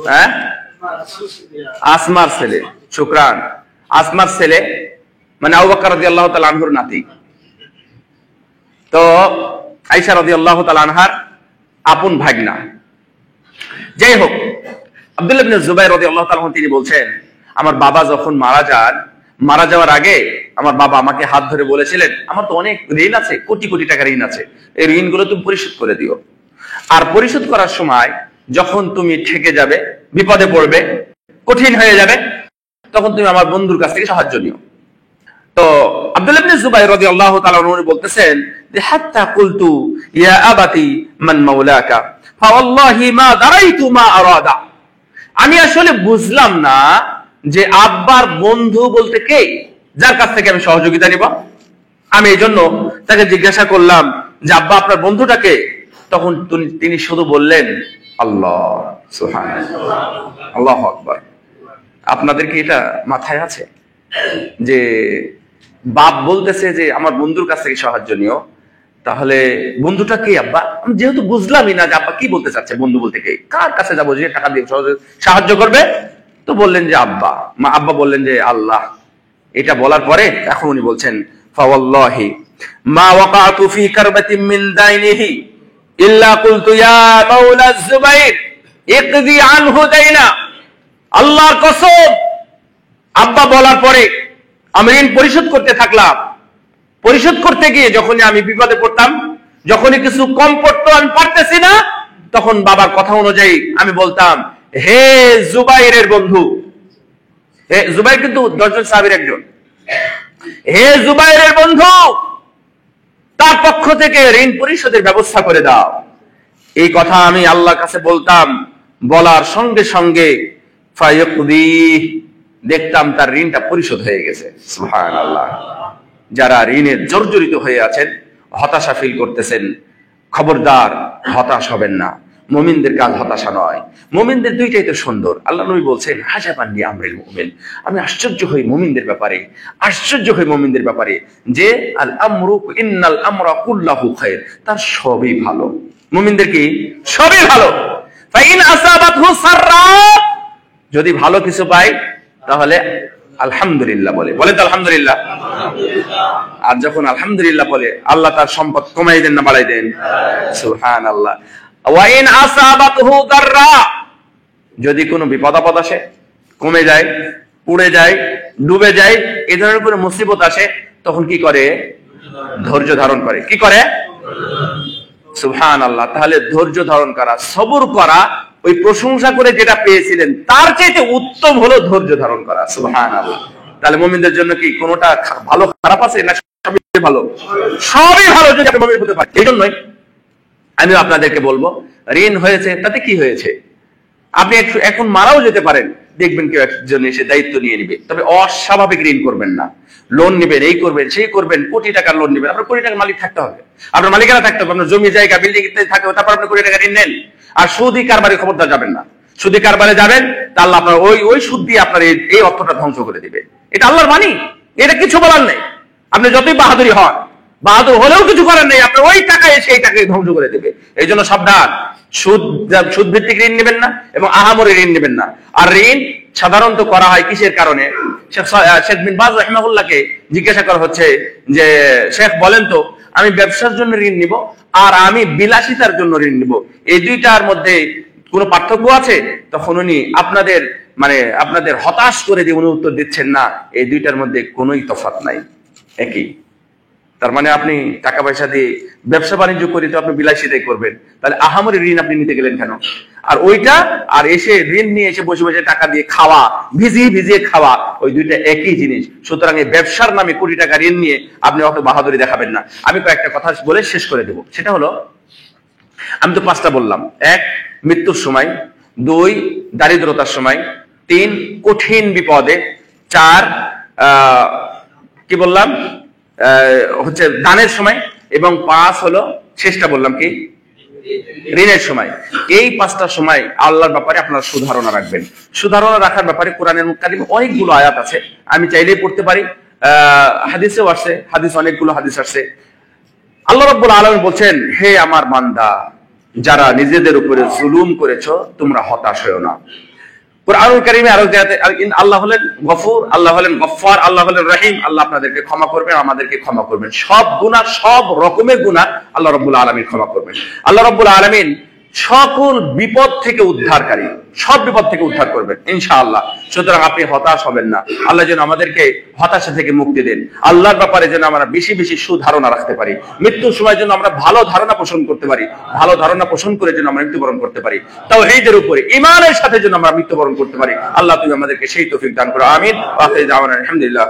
হ্যাঁ, আসমার ছেলে। শুকরান। আসমার ছেলে মানে আবু বকর রাদিয়াল্লাহু তাআলা আনহুর নাতি। তো আয়েশা রাদিয়াল্লাহু তাআলা আনহার আপন ভাগনা। যাই হোক, আব্দুল্লাহ ইবনে জুবাইর রাদিয়াল্লাহু তাআলা তিনি বলছেন, আমার বাবা যখন মারা যাওয়ার আগে আমার বাবা আমাকে হাত ধরে বলেছিলেন, আমার তো অনেক ঋণ আছে, কোটি কোটি টাকা ঋণ আছে, এই ঋণগুলো তুমি পরিশোধ করে দিও। আর পরিশোধ করার সময় যখন তুমি ঠেকে যাবে, বিপদে পড়বে, কঠিন হয়ে যাবে, তখন তুমি আমার বন্ধুর কাছ থেকে সাহায্য নিও। তো আব্দুল্লাহ ইবনে জুবাইর রাদিয়াল্লাহু তাআলা উনি বলতেছেন যে হাত্তা কুলতু ইয়া আবাতি মান মাওলাকা ফাওয়াল্লাহি মা দারাইতু মা আরাদা। আমি আসলে বুঝলাম না যে আব্বার বন্ধু বলতে কে, যার কাছ থেকে আমি সহযোগিতা নিব। আমি এই জন্য তাকে জিজ্ঞাসা করলাম যে আব্বা আপনার বন্ধুটাকে? তখন তিনি শুধু বললেন আল্লাহ। সুবহানাল্লাহ, আল্লাহু আকবার। আপনাদের কি এটা মাথায় আছে যে বাপ বলতেছে যে আমার বন্ধুর কাছ থেকে সাহায্য নিও, তাহলে বন্ধুটা কে আব্বা? আমি যেহেতু বুঝলামই না যে আব্বা কি বলতে চাচ্ছে, বন্ধু বলতে কে, কার কাছে যাবো যে টাকা দিয়ে সহজে সাহায্য করবে? তো বললেন যে আব্বা। আব্বা বললেন যে আল্লাহ। এটা বলার পরে এখন উনি বলছেন ফাওয়াল্লাহি মা ওয়াকাতু ফি কারবাতিন মিন দাইনিহি ইল্লা কুলতু ইয়া মাওলা যুবাইর ইকদি আনহু দাইনা। আল্লাহর কসম, আব্বা বলার পরে আমি ঋণ পরিশোধ করতে থাকলাম। পরিশোধ করতে গিয়ে যখনই আমি বিপদে পড়তাম, যখনই কিছু কম পড়তো, আমি পারতেছি না, তখন বাবার কথা অনুযায়ী আমি বলতাম, হে জুবাইরের বন্ধু, হে জুবাইর কিন্তু 10 জন সাহাবীর একজন, হে জুবাইরের বন্ধু, তার পক্ষ থেকে ঋণ পরিশোধের ব্যবস্থা করে দাও। এই কথা আমি আল্লাহর কাছে বলতাম। বলার সঙ্গে সঙ্গে ফায়াকদি, দেখতাম তার ঋণটা পরিশোধ হয়ে গেছে। সুবহানাল্লাহ। যারা ঋণে জর্জরিত হয়ে আছেন, হতাশা ফিল করতেছেন, খবরদার হতাশ হবেন না। মুমিনদের কাজ হতাশা নয়। মুমিনদের দুইটাই তো সুন্দর। আল্লাহ নবী বলছেন হাজাবান লি আমরিল মুমিন, আমি আশ্চর্য হই মুমিনদের ব্যাপারে, আশ্চর্য হই মুমিনদের ব্যাপারে যে আল আমরু ইন্নাল আমরা কুল্লাহু খায়র, তার সবই ভালো। মুমিনদের কি সবই ভালো। ফাইন আসাবাতহু সাররা, যদি ভালো কিছু পায় তাহলে আলহামদুলিল্লাহ বলে, বলে তো আলহামদুলিল্লাহ। আর যখন আলহামদুলিল্লাহ বলে, আল্লাহ তার সম্পদ কমাই দেন না বাড়াই দেন? সুবহানাল্লাহ। ওয়াইন আসাবাতহু দাররা, যদি কোনো বিপদ আপদ আসে, কমে যায়, পুড়ে যায়, ডুবে যায়, এই ধরনের কোনো মুসিবত আসে, তখন কি করে? ধৈর্য ধারণ করে। কি করে? সুবহানাল্লাহ। তাহলে ধৈর্য ধারণ করা, সবর করা, ওই প্রশংসা করে যেটা পেয়েছিলেন তার চাইতে উত্তম হলো ধৈর্য ধারণ করা। সুবহানাল্লাহ। তাহলে মুমিনদের জন্য কি কোনোটা ভালো খারাপ আছে না? সবই ভালো, সবই ভালো যদি আপনি মুমিন হতে পারেন। এই জন্যই আমি আপনাদেরকে বলবো, ঋণ হয়েছে তাতে কি হয়েছে? আপনি এখন মারাও যেতে পারেন, দেখবেন কেউ একজন এসে দায়িত্ব নিয়ে নিবে। তবে অস্বাভাবিক ঋণ করবেন না। লোন নেবেন, এই করবেন, সেই করবেন, কোটি টাকার লোন নেবেন, আপনার কোটি টাকার মালিক থাকতে হবে, আপনার মালিকানা থাকতে হবে, আপনার জমি জায়গা বিল্ডিং ইত্যাদি থাকতে হবে, তারপর আপনি কোটি টাকা ঋণ নেন। আর সুদি কারবারে খবরদার যাবেন না। সুদি কারবারে যাবেন তা আল্লাহ আপনার ওই সুদ দিয়ে আপনার এই অর্থটা ধ্বংস করে দিবে। এটা আল্লাহর বাণী, এটা কিছু বলার নেই। আপনি যতই বাহাদুরি হন, বাহাদুর হলেও কিছু করার নেই, আপনার ওই টাকা এসে এই টাকাকে ধ্বংস করে দেবে। এই জন্য সাবধান, সুদ ভিত্তিক ঋণ নেবেন না এবং আহামরি ঋণ নেবেন না। আর ঋণ সাধারণত করা হয় কিসের কারণে? শেখ বিন বাজ রাহিমাহুল্লাহকে জিজ্ঞাসা করা হচ্ছে যে শেখ বলেন তো, আমি ব্যবসার জন্য ঋণ নিব আর আমি বিলাসিতার জন্য ঋণ নিব, এই দুইটার মধ্যে কোনো পার্থক্য আছে? তখন উনি আপনাদের হতাশ করে দিয়ে উনি উত্তর দিচ্ছেন, না, এই দুইটার মধ্যে কোনোই তফাৎ নাই, একই। তার মানে আপনি টাকা পয়সা দিয়ে ব্যবসা বাণিজ্য করে তো আপনি বিলাসিতাই করবেন, তাহলে আহামরি ঋণ আপনি নিতে গেলেন কেন? আর ওইটা আর এসে ঋণ নিয়ে এসে বসে বসে টাকা দিয়ে খাওয়া, ভিজিয়ে খাওয়া, ওই দুইটা একই জিনিস। সুতরাং এই ব্যবসার নামে কোটি টাকা ঋণ নিয়ে আপনি অত বাহাদুরি দেখাবেন না। আমি কয়েকটা কথা বলে শেষ করে দেব। সেটা হলো, আমি তো 5টা বললাম। 1, মৃত্যুর সময়; 2, দারিদ্রতার সময়; 3, কঠিন বিপদে; 4, কি বললাম, হচ্ছে দানের সময়; এবং 5 হলো, শেষটা বললাম কি, ঋণের সময়। এই 5টা সময় আল্লাহর ব্যাপারে আপনারা সুধারণা রাখবেন। সুধারণা রাখার ব্যাপারে কোরআনের কারিমে অনেকগুলো আয়াত আছে, আমি চাইলেই পড়তে পারি, হাদিসেও আসছে, অনেকগুলো হাদিস আসছে। আল্লাহ রাব্বুল আলামিন বলছেন, হে আমার বান্দা, যারা নিজেদের উপরে জুলুম করেছো, তোমরা হতাশ হয়ো না। কুরআনুল কারীমে আরো জায়গাতে আল্লাহ হলেন গফুর, আল্লাহ হলেন গফফার, আল্লাহ হলেন রহিম। আল্লাহ আপনাদেরকে ক্ষমা করবেন, আমাদেরকে ক্ষমা করবেন। সব গুনাহ, সব রকমের গুনাহ আল্লাহ রাব্বুল আলামিন ক্ষমা করবেন। আল্লাহ রাব্বুল আলামিন সকল বিপদ থেকে উদ্ধারকারী, সব বিপদ থেকে উদ্ধার করবেন ইনশাআল্লাহ। সুতরাং আপনি হতাশ হবেন না। আল্লাহ যেন আমাদেরকে হতাশা থেকে মুক্তি দেন। আল্লাহর ব্যাপারে যেন আমরা বেশি বেশি সুধারণা রাখতে পারি। মৃত্যুর সময় যেন আমরা ভালো ধারণা পোষণ করতে পারি, ভালো ধারণা পোষণ করে যেন আমরা মৃত্যুবরণ করতে পারি। তাওহীদের উপরে ঈমানের সাথে যেন আমরা মৃত্যুবরণ করতে পারি। আল্লাহ তুমি আমাদেরকে সেই তৌফিক দান করো, আমিন। ওয়া আখিরু দাওয়ানা আলহামদুলিল্লাহ।